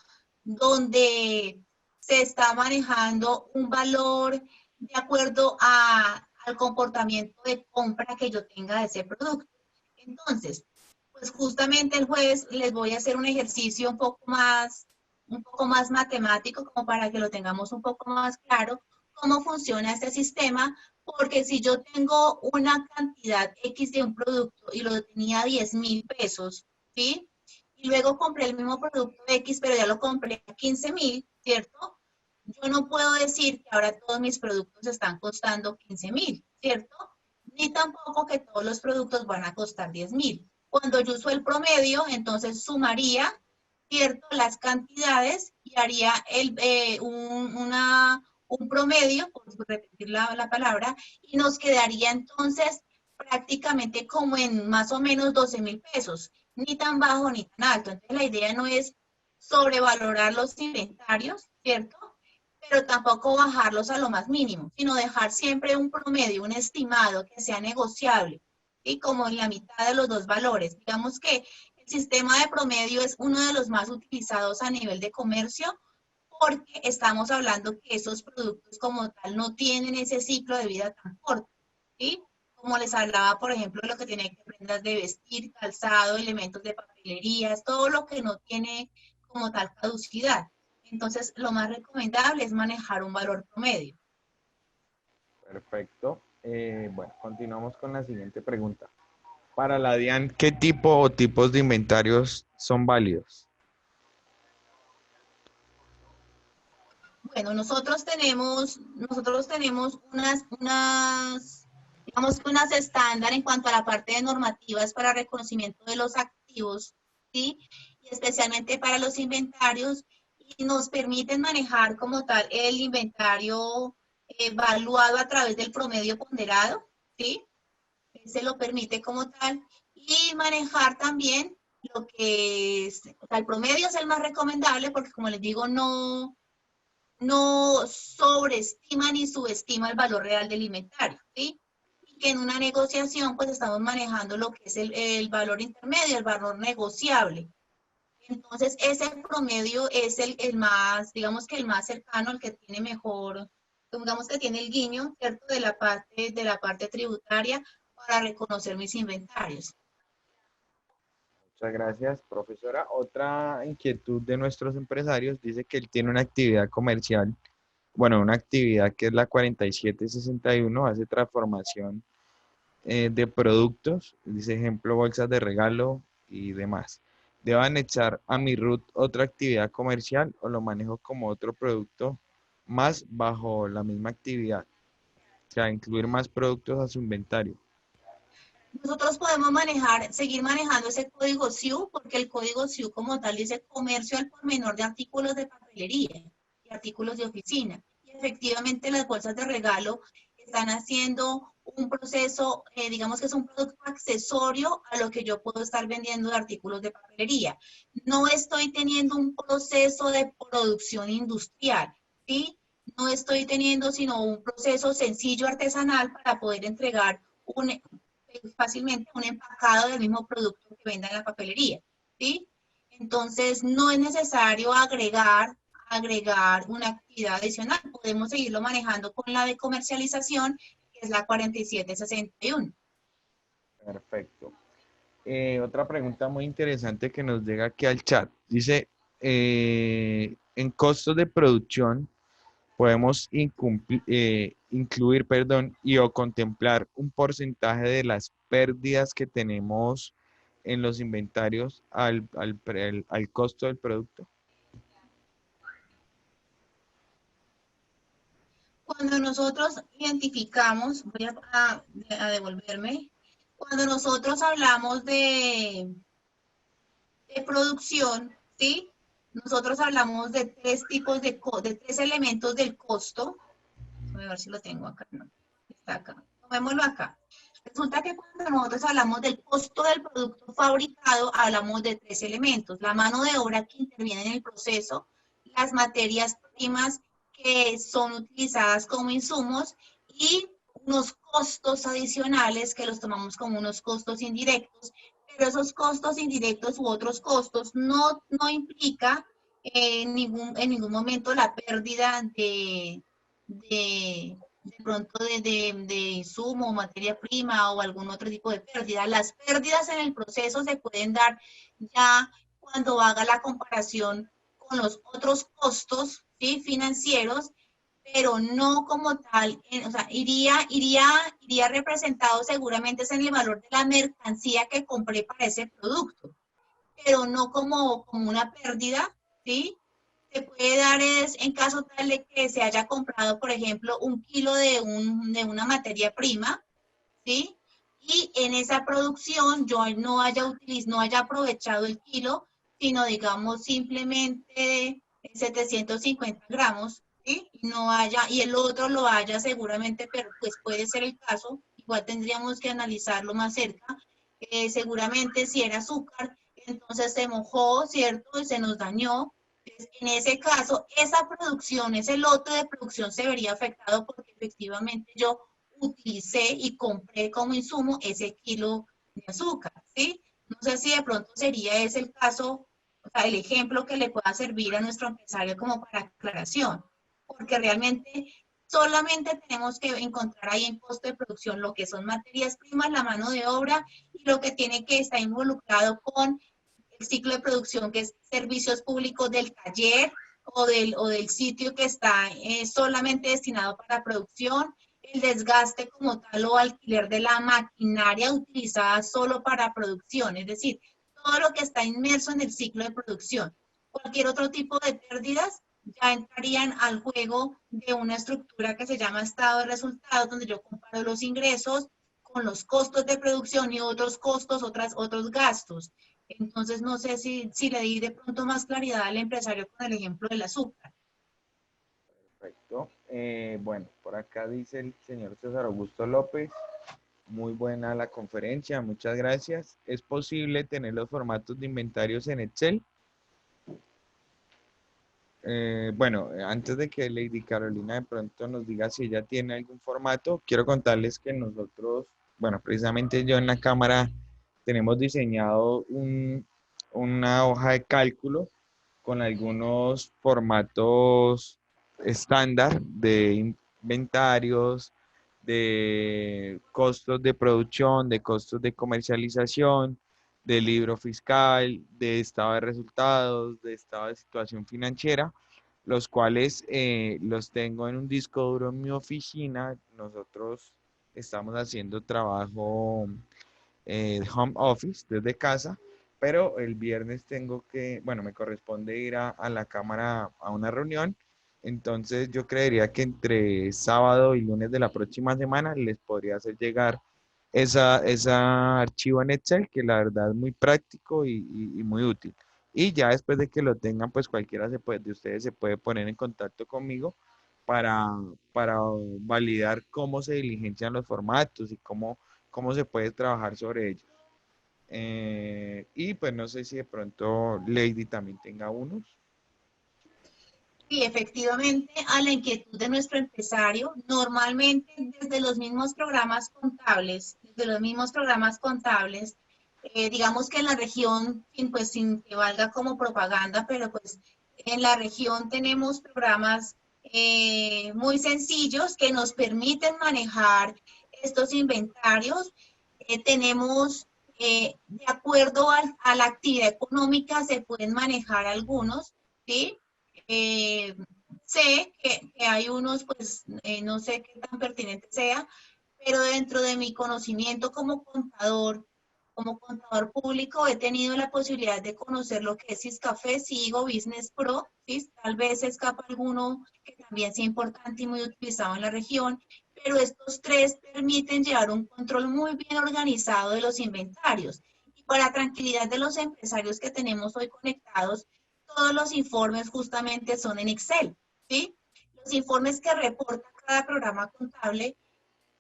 donde se está manejando un valor de acuerdo al comportamiento de compra que yo tenga de ese producto. Entonces, pues justamente el jueves les voy a hacer un ejercicio un poco más matemático, como para que lo tengamos un poco más claro, cómo funciona este sistema, porque si yo tengo una cantidad X de un producto y lo tenía a 10.000 pesos, ¿sí? Y luego compré el mismo producto X, pero ya lo compré a 15.000, ¿cierto? Yo no puedo decir que ahora todos mis productos están costando 15.000, ¿cierto? Ni tampoco que todos los productos van a costar 10.000. Cuando yo uso el promedio, entonces sumaría, ¿cierto?, las cantidades y haría un promedio, por repetir la palabra, y nos quedaría entonces prácticamente como en más o menos 12.000 pesos, ni tan bajo ni tan alto. Entonces la idea no es sobrevalorar los inventarios, ¿cierto? Pero tampoco bajarlos a lo más mínimo, sino dejar siempre un promedio, un estimado que sea negociable, y como en la mitad de los dos valores. Digamos que el sistema de promedio es uno de los más utilizados a nivel de comercio, porque estamos hablando que esos productos como tal no tienen ese ciclo de vida tan corto, ¿sí? Como les hablaba, por ejemplo, de lo que tiene que prendas de vestir, calzado, elementos de papelería, todo lo que no tiene como tal caducidad. Entonces, lo más recomendable es manejar un valor promedio. Perfecto. Bueno, continuamos con la siguiente pregunta. Para la DIAN, ¿qué tipo o tipos de inventarios son válidos? Bueno, nosotros tenemos digamos que unas estándar en cuanto a la parte de normativas para reconocimiento de los activos, ¿sí? Y especialmente para los inventarios, y nos permiten manejar como tal el inventario evaluado a través del promedio ponderado, ¿sí? Se lo permite como tal, y manejar también lo que es, o sea, el promedio es el más recomendable porque, como les digo, no sobreestima ni subestima el valor real del inventario, ¿sí? Y que en una negociación pues estamos manejando lo que es el valor intermedio, el valor negociable. Entonces ese promedio es el más, digamos que el más cercano, el que tiene mejor, digamos que tiene el guiño, ¿cierto? De la parte tributaria para reconocer mis inventarios. Muchas gracias, profesora. Otra inquietud de nuestros empresarios dice que él tiene una actividad comercial, bueno, una actividad que es la 4761, hace transformación de productos, dice ejemplo, bolsas de regalo y demás. ¿Debo anexar a mi RUT otra actividad comercial o lo manejo como otro producto más bajo la misma actividad? O sea, incluir más productos a su inventario. Nosotros podemos seguir manejando ese código SIU, porque el código SIU como tal dice comercio al por menor de artículos de papelería y artículos de oficina. Y efectivamente las bolsas de regalo están haciendo un proceso, digamos que es un producto accesorio a lo que yo puedo estar vendiendo de artículos de papelería. No estoy teniendo un proceso de producción industrial, ¿sí? No estoy teniendo sino un proceso sencillo artesanal para poder entregar fácilmente un empacado del mismo producto que venda en la papelería, ¿sí? Entonces, no es necesario agregar una actividad adicional. Podemos seguirlo manejando con la de comercialización, que es la 4761. Perfecto. Otra pregunta muy interesante que nos llega aquí al chat. Dice, en costos de producción podemos incluir, perdón, y o contemplar un porcentaje de las pérdidas que tenemos en los inventarios al costo del producto. Cuando nosotros identificamos, voy a devolverme, cuando nosotros hablamos de producción, ¿sí? Nosotros hablamos de tres tipos de tres elementos del costo. Voy a ver si lo tengo acá. No, está acá. Tomémoslo acá. Resulta que cuando nosotros hablamos del costo del producto fabricado, hablamos de tres elementos. La mano de obra que interviene en el proceso, las materias primas que son utilizadas como insumos y unos costos adicionales que los tomamos como unos costos indirectos, pero esos costos indirectos u otros costos no implica en ningún momento la pérdida de pronto de insumo, materia prima o algún otro tipo de pérdida. Las pérdidas en el proceso se pueden dar ya cuando haga la comparación con los otros costos, ¿sí?, financieros, pero no como tal, o sea, iría representado seguramente es en el valor de la mercancía que compré para ese producto, pero no como una pérdida, ¿sí? Se puede dar es en caso tal de que se haya comprado, por ejemplo, 1 kilo de una materia prima, ¿sí? Y en esa producción yo no haya aprovechado el kilo, sino digamos simplemente 750 gramos, ¿sí? Y el otro lo haya seguramente, pero pues puede ser el caso, igual tendríamos que analizarlo más cerca, seguramente si era azúcar, entonces se mojó, ¿cierto? Y se nos dañó. Entonces, en ese caso, esa producción, ese lote de producción se vería afectado porque efectivamente yo utilicé y compré como insumo ese kilo de azúcar, ¿sí? No sé si de pronto sería ese el caso, o sea, el ejemplo que le pueda servir a nuestro empresario como para aclaración, porque realmente solamente tenemos que encontrar ahí en costo de producción lo que son materias primas, la mano de obra y lo que tiene que estar involucrado con el ciclo de producción, que es servicios públicos del taller o del sitio que está solamente destinado para producción, el desgaste como tal o alquiler de la maquinaria utilizada solo para producción, es decir, todo lo que está inmerso en el ciclo de producción. Cualquier otro tipo de pérdidas ya entrarían al juego de una estructura que se llama estado de resultados, donde yo comparo los ingresos con los costos de producción y otros costos, otros gastos. Entonces, no sé si le di de pronto más claridad al empresario con el ejemplo del azúcar. Perfecto. Bueno, por acá dice el señor César Augusto López. Muy buena la conferencia, muchas gracias. ¿Es posible tener los formatos de inventarios en Excel? Bueno, antes de que Lady Carolina de pronto nos diga si ella tiene algún formato, quiero contarles que nosotros, bueno, precisamente yo en la cámara tenemos diseñado una hoja de cálculo con algunos formatos estándar de inventarios, de costos de producción, de costos de comercialización, de libro fiscal, de estado de resultados, de estado de situación financiera, los cuales los tengo en un disco duro en mi oficina. Nosotros estamos haciendo trabajo home office desde casa, pero el viernes tengo que, bueno, me corresponde ir a la cámara a una reunión. Entonces yo creería que entre sábado y lunes de la próxima semana les podría hacer llegar esa archivo en Excel, que la verdad es muy práctico y muy útil. Y ya después de que lo tengan, pues cualquiera de ustedes se puede poner en contacto conmigo para, para validar cómo se diligencian los formatos y cómo se puede trabajar sobre ellos. Y pues no sé si de pronto Lady también tenga unos. Sí, efectivamente, a la inquietud de nuestro empresario, normalmente desde los mismos programas contables, digamos que en la región, pues sin que valga como propaganda, pero pues en la región tenemos programas muy sencillos que nos permiten manejar estos inventarios. Tenemos, de acuerdo a la actividad económica, se pueden manejar algunos, ¿sí? Eh, sé que hay unos, pues no sé qué tan pertinente sea, pero dentro de mi conocimiento como contador público, he tenido la posibilidad de conocer lo que es Siscafé, Sigo, Business Pro, ¿sí? Tal vez escapa alguno que también sea importante y muy utilizado en la región, pero estos tres permiten llevar un control muy bien organizado de los inventarios. Y para tranquilidad de los empresarios que tenemos hoy conectados, todos los informes justamente son en Excel, ¿sí? Los informes que reporta cada programa contable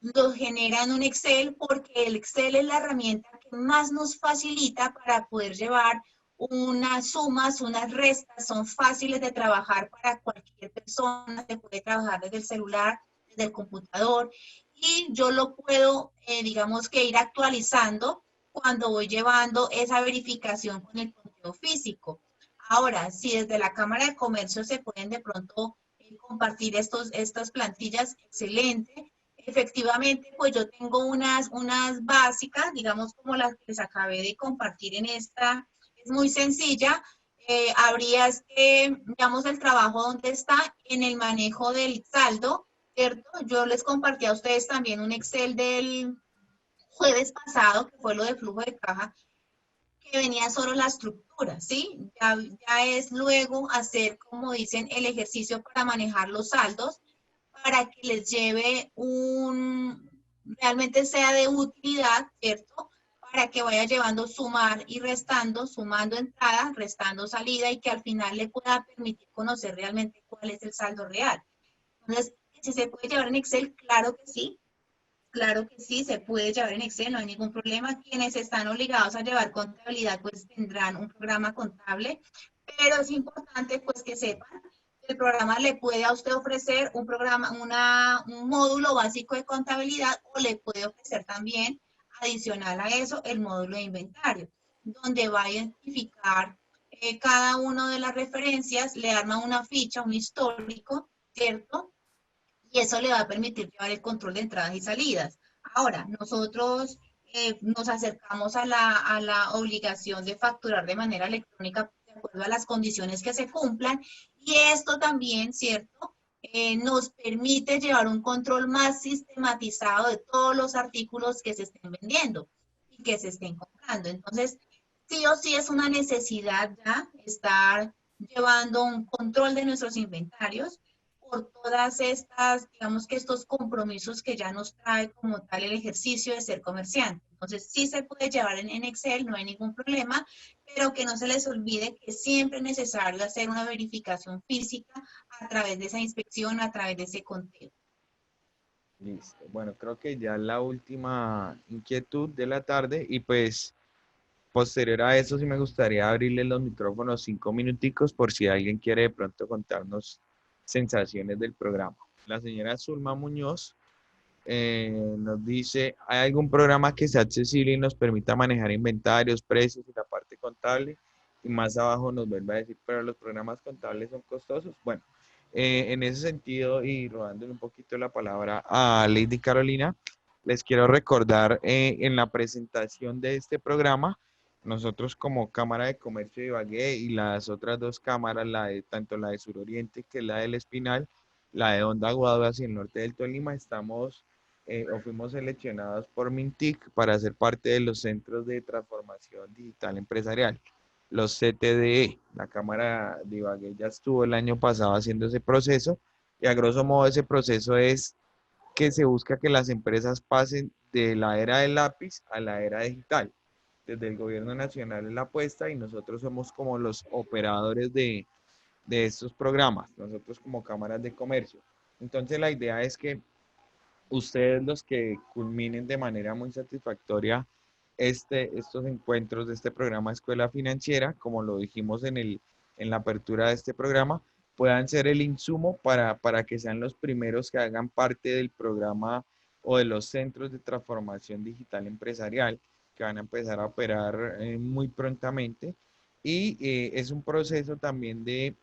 los genera en un Excel porque el Excel es la herramienta que más nos facilita para poder llevar unas sumas, unas restas, son fáciles de trabajar para cualquier persona, se puede trabajar desde el celular, desde el computador y yo lo puedo, digamos que ir actualizando cuando voy llevando esa verificación con el conteo físico. Ahora, si desde la Cámara de Comercio se pueden de pronto compartir estas plantillas, excelente. Efectivamente, pues yo tengo unas básicas, digamos como las que les acabé de compartir en esta, es muy sencilla. Habría que, digamos, el trabajo donde está en el manejo del saldo, ¿cierto? Yo les compartí a ustedes también un Excel del jueves pasado, que fue lo de flujo de caja, que venía solo la estructura, ¿sí? Ya es luego hacer, como dicen, el ejercicio para manejar los saldos, para que les lleve realmente sea de utilidad, ¿cierto? Para que vaya llevando sumar y restando, sumando entrada, restando salida y que al final le pueda permitir conocer realmente cuál es el saldo real. Entonces, si se puede llevar en Excel, claro que sí, se puede llevar en Excel, no hay ningún problema. Quienes están obligados a llevar contabilidad, pues tendrán un programa contable, pero es importante pues que sepan que el programa le puede a usted ofrecer un programa, un módulo básico de contabilidad o le puede ofrecer también, adicional a eso, el módulo de inventario, donde va a identificar cada una de las referencias, le arma una ficha, un histórico, ¿cierto? Y eso le va a permitir llevar el control de entradas y salidas. Ahora, nosotros nos acercamos a la obligación de facturar de manera electrónica de acuerdo a las condiciones que se cumplan y esto también, ¿cierto? Nos permite llevar un control más sistematizado de todos los artículos que se estén vendiendo y que se estén comprando. Entonces, sí o sí es una necesidad ya estar llevando un control de nuestros inventarios por todas estas, digamos que estos compromisos que ya nos trae como tal el ejercicio de ser comerciante. Entonces, sí se puede llevar en Excel, no hay ningún problema, pero que no se les olvide que siempre es necesario hacer una verificación física a través de esa inspección, a través de ese conteo. Listo. Bueno, creo que ya la última inquietud de la tarde y pues posterior a eso sí me gustaría abrirle los micrófonos 5 minuticos por si alguien quiere de pronto contarnos sensaciones del programa. La señora Zulma Muñoz nos dice, ¿hay algún programa que sea accesible y nos permita manejar inventarios, precios y la parte contable? Y más abajo nos vuelve a decir, pero los programas contables son costosos. Bueno, en ese sentido y robándole un poquito la palabra a Lady Carolina, les quiero recordar en la presentación de este programa, nosotros como Cámara de Comercio de Ibagué y las otras dos cámaras, tanto la de Suroriente que la del Espinal, la de Honda Guaduas y el norte del Tolima, estamos o fuimos seleccionados por Mintic para ser parte de los Centros de Transformación Digital Empresarial, los CTDE. La Cámara de Ibagué ya estuvo el año pasado haciendo ese proceso y a grosso modo ese proceso es que se busca que las empresas pasen de la era del lápiz a la era digital. Desde el gobierno nacional es la apuesta y nosotros somos como los operadores de estos programas, nosotros como cámaras de comercio. Entonces la idea es que ustedes los que culminen de manera muy satisfactoria estos encuentros de este programa Escuela Financiera, como lo dijimos en la apertura de este programa, puedan ser el insumo para que sean los primeros que hagan parte del programa o de los centros de transformación digital empresarial que van a empezar a operar muy prontamente. Y es un proceso también de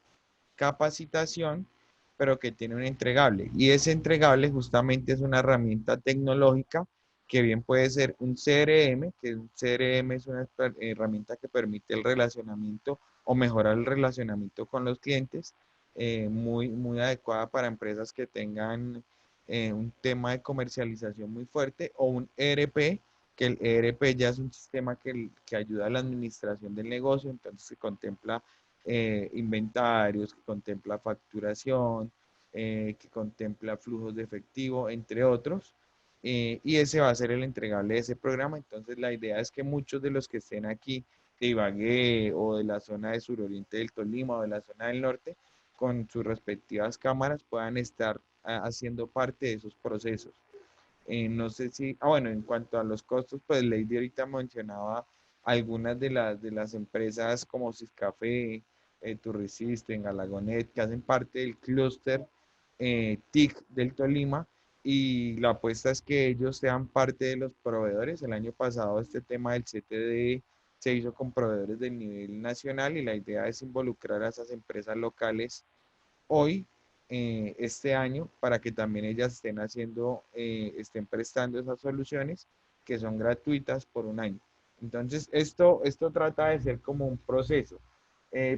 capacitación, pero que tiene un entregable. Y ese entregable justamente es una herramienta tecnológica que bien puede ser un CRM, que un CRM es una herramienta que permite el relacionamiento o mejorar el relacionamiento con los clientes, muy adecuada para empresas que tengan un tema de comercialización muy fuerte, o un ERP, que el ERP ya es un sistema que ayuda a la administración del negocio, entonces se contempla inventarios, que contempla facturación, que contempla flujos de efectivo, entre otros. Y ese va a ser el entregable de ese programa. Entonces la idea es que muchos de los que estén aquí de Ibagué o de la zona de suroriente del Tolima o de la zona del norte, con sus respectivas cámaras puedan estar haciendo parte de esos procesos. No sé si, bueno, en cuanto a los costos, pues Lady ahorita mencionaba algunas de las empresas como Ciscafé, Turrisystem, Galagonet, que hacen parte del clúster TIC del Tolima, y la apuesta es que ellos sean parte de los proveedores. El año pasado este tema del CTD se hizo con proveedores del nivel nacional, y la idea es involucrar a esas empresas locales hoy, este año, para que también ellas estén haciendo, estén prestando esas soluciones que son gratuitas por un año. Entonces, esto trata de ser como un proceso,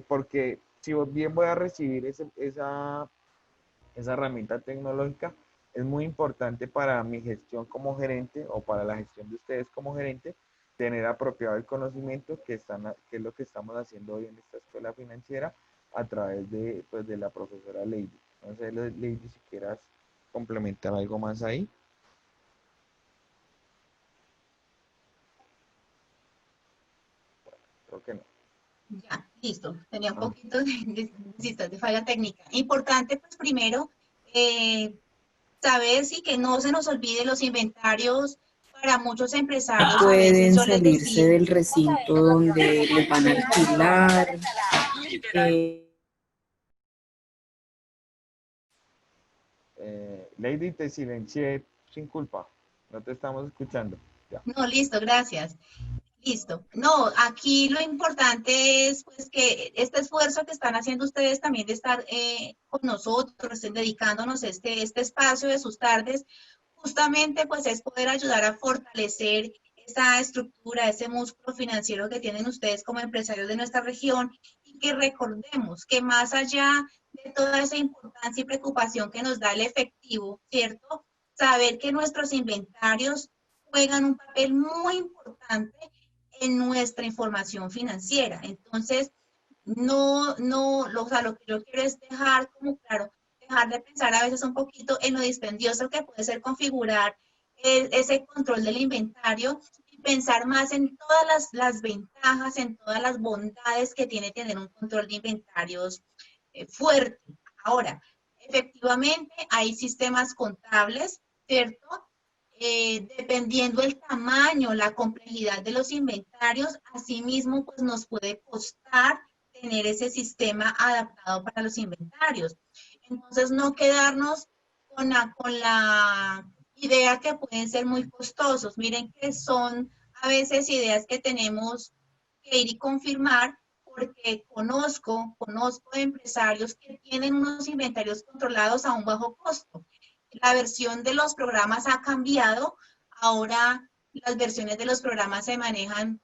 porque si bien voy a recibir esa herramienta tecnológica, es muy importante para mi gestión como gerente o para la gestión de ustedes como gerente, tener apropiado el conocimiento que es lo que estamos haciendo hoy en esta escuela financiera a través de, pues, de la profesora Lady. No sé, Lady, si quieras complementar algo más ahí. Creo que no. Ya, listo. Tenía un Ah, poquito de falla técnica. Importante, pues primero, saber sí que no se nos olvide los inventarios. Para muchos empresarios a veces Pueden yo les salirse decía, del recinto donde les van a alquilar. eh, Lady, te silencié sin culpa. No te estamos escuchando. Ya. no, listo, gracias. Listo. No, aquí lo importante es pues que este esfuerzo que están haciendo ustedes también de estar con nosotros, dedicándonos este espacio de sus tardes, justamente pues es poder ayudar a fortalecer esa estructura, ese músculo financiero que tienen ustedes como empresarios de nuestra región, y que recordemos que más allá de toda esa importancia y preocupación que nos da el efectivo, ¿cierto? Saber que nuestros inventarios juegan un papel muy importante en nuestra información financiera. Entonces, o sea, lo que yo quiero es dejar como claro, dejar de pensar a veces un poquito en lo dispendioso que puede ser configurar ese control del inventario, y pensar más en todas las ventajas, en todas las bondades que tiene tener un control de inventarios fuerte. Ahora, efectivamente, hay sistemas contables, ¿cierto? Dependiendo el tamaño, la complejidad de los inventarios, asimismo, pues nos puede costar tener ese sistema adaptado para los inventarios. Entonces, no quedarnos con la idea que pueden ser muy costosos. Miren que son a veces ideas que tenemos que ir y confirmar, porque conozco empresarios que tienen unos inventarios controlados a un bajo costo. La versión de los programas ha cambiado. Ahora las versiones de los programas se manejan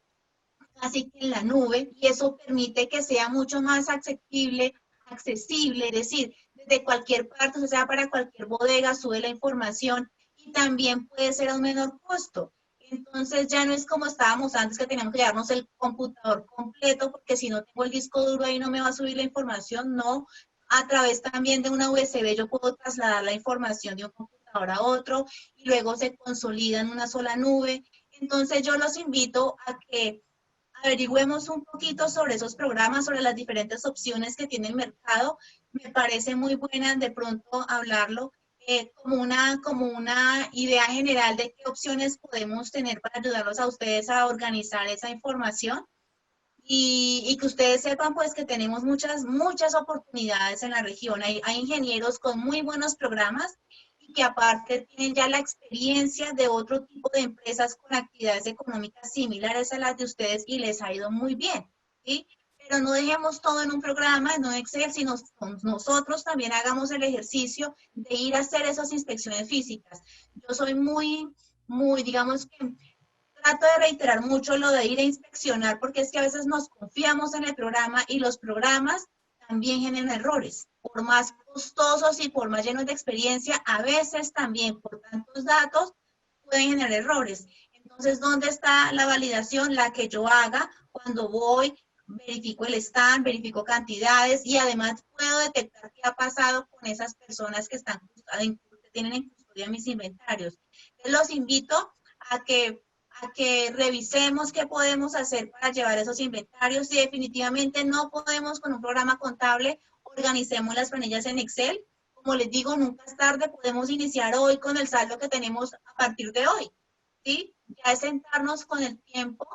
casi que en la nube, y eso permite que sea mucho más accesible, es decir, desde cualquier parte, o sea, para cualquier bodega sube la información, y también puede ser a un menor costo. Entonces ya no es como estábamos antes, que teníamos que llevarnos el computador completo, porque si no tengo el disco duro ahí no me va a subir la información. No, a través también de una USB yo puedo trasladar la información de un computador a otro, y luego se consolida en una sola nube. Entonces yo los invito a que averigüemos un poquito sobre esos programas, sobre las diferentes opciones que tiene el mercado. Me parece muy buena de pronto hablarlo como una idea general de qué opciones podemos tener para ayudarlos a ustedes a organizar esa información, y que ustedes sepan pues que tenemos muchas oportunidades en la región. Hay ingenieros con muy buenos programas, y que aparte tienen ya la experiencia de otro tipo de empresas con actividades económicas similares a las de ustedes y les ha ido muy bien, ¿sí? Pero no dejemos todo en un programa, en un Excel, sino nosotros también hagamos el ejercicio de ir a hacer esas inspecciones físicas. Yo soy digamos que trato de reiterar mucho lo de ir a inspeccionar, porque es que a veces nos confiamos en el programa y los programas también generan errores. Por más costosos y por más llenos de experiencia, a veces también por tantos datos pueden generar errores. Entonces, ¿dónde está la validación? La que yo haga cuando voy, verifico el stand, verifico cantidades y además puedo detectar qué ha pasado con esas personas que tienen en custodia mis inventarios. Entonces, los invito a que revisemos qué podemos hacer para llevar esos inventarios. Si definitivamente no podemos con un programa contable, organicemos las planillas en Excel. Como les digo, nunca es tarde, podemos iniciar hoy con el saldo que tenemos a partir de hoy, ¿sí? Ya es sentarnos con el tiempo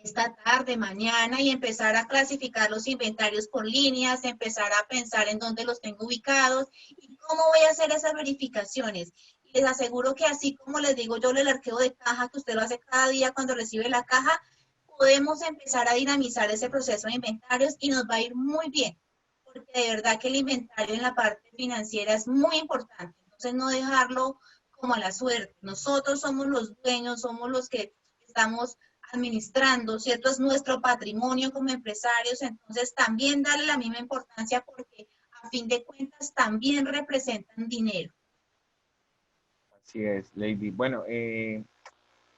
esta tarde, mañana, y empezar a clasificar los inventarios por líneas, empezar a pensar en dónde los tengo ubicados y cómo voy a hacer esas verificaciones. Y les aseguro que así como les digo yo el arqueo de caja, que usted lo hace cada día cuando recibe la caja, podemos empezar a dinamizar ese proceso de inventarios y nos va a ir muy bien, porque de verdad que el inventario en la parte financiera es muy importante. Entonces, no dejarlo como a la suerte. Nosotros somos los dueños, somos los que estamos administrando, ¿cierto? Es nuestro patrimonio como empresarios, entonces también darle la misma importancia porque a fin de cuentas también representan dinero. Así es, Lady. Bueno,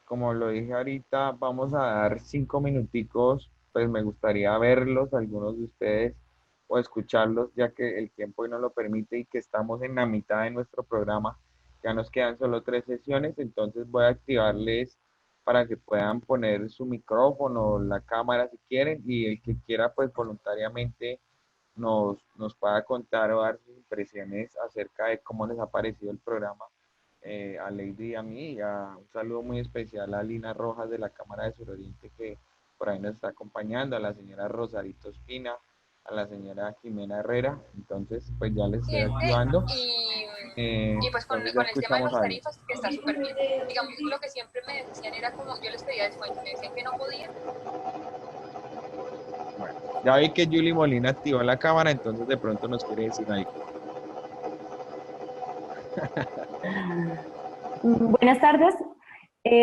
como lo dije ahorita, vamos a dar 5 minuticos, pues me gustaría verlos, algunos de ustedes, o escucharlos, ya que el tiempo hoy no lo permite y que estamos en la mitad de nuestro programa. Ya nos quedan solo 3 sesiones, entonces voy a activarles para que puedan poner su micrófono, la cámara si quieren, y el que quiera, pues voluntariamente nos pueda contar o dar sus impresiones acerca de cómo les ha parecido el programa, a Lady y a mí, y un saludo muy especial a Lina Rojas de la Cámara de Suroriente que por ahí nos está acompañando, a la señora Rosarito Espina, a la señora Jimena Herrera. Entonces pues ya les estoy activando. Y pues con Entonces ya el tema de escuchamos las a él. tarifas, que está súper bien. Digamos, lo que siempre me decían era como yo les pedía descuento, me decían que no podían. Bueno, ya vi que Julie Molina activó la cámara, entonces de pronto nos quiere decir algo. Buenas tardes.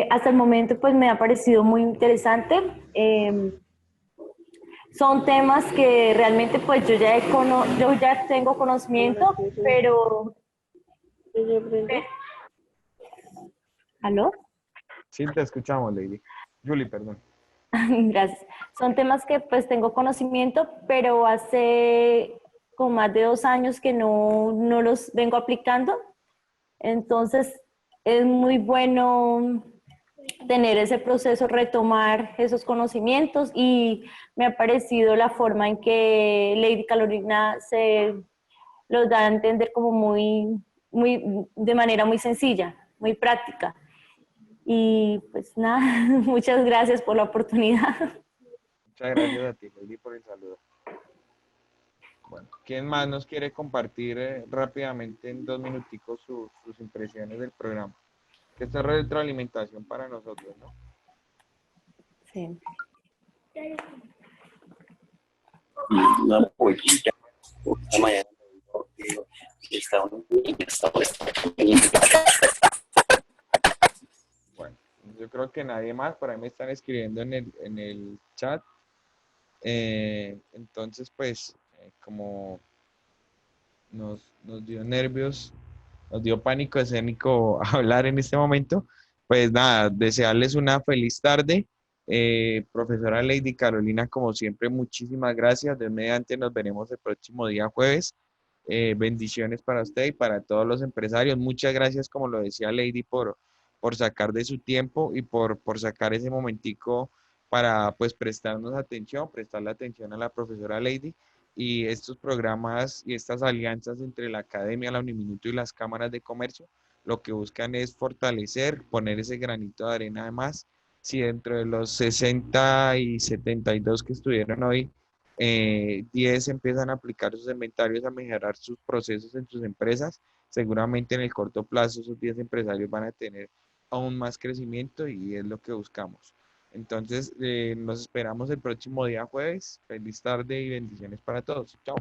Hasta el momento pues me ha parecido muy interesante. Son temas que realmente pues yo ya tengo conocimiento, pero... ¿Aló? Sí, te escuchamos, Lady. Julie, perdón. Gracias. Son temas que pues tengo conocimiento, pero hace como más de 2 años que no los vengo aplicando. Entonces es muy bueno tener ese proceso, retomar esos conocimientos, y me ha parecido la forma en que Lady Carolina se los da a entender como de manera muy sencilla, muy práctica. Y pues nada, muchas gracias por la oportunidad. Muchas gracias a ti, Lady, por el saludo. Bueno, ¿quién más nos quiere compartir rápidamente en 2 minuticos sus impresiones del programa? Que esta es retroalimentación para nosotros, ¿no? Sí. Una pollita. Esta mañana me dijo que estaba un niño, Bueno, yo creo que nadie más, por ahí me están escribiendo en el chat. Entonces, pues, como nos dio nervios, nos dio pánico escénico hablar en este momento, pues nada, desearles una feliz tarde. Profesora Lady Carolina, como siempre, muchísimas gracias. De mediante nos veremos el próximo día jueves. Bendiciones para usted y para todos los empresarios. Muchas gracias, como lo decía Lady, por sacar de su tiempo y por sacar ese momentico para pues prestarnos atención, prestarle atención a la profesora Lady. Y estos programas y estas alianzas entre la academia, la Uniminuto y las cámaras de comercio, lo que buscan es fortalecer, poner ese granito de arena. Además, si dentro de los 60 y 72 que estuvieron hoy, 10 empiezan a aplicar sus inventarios, a mejorar sus procesos en sus empresas, seguramente en el corto plazo esos 10 empresarios van a tener aún más crecimiento y es lo que buscamos. Entonces, nos esperamos el próximo día jueves. Feliz tarde y bendiciones para todos. Chao.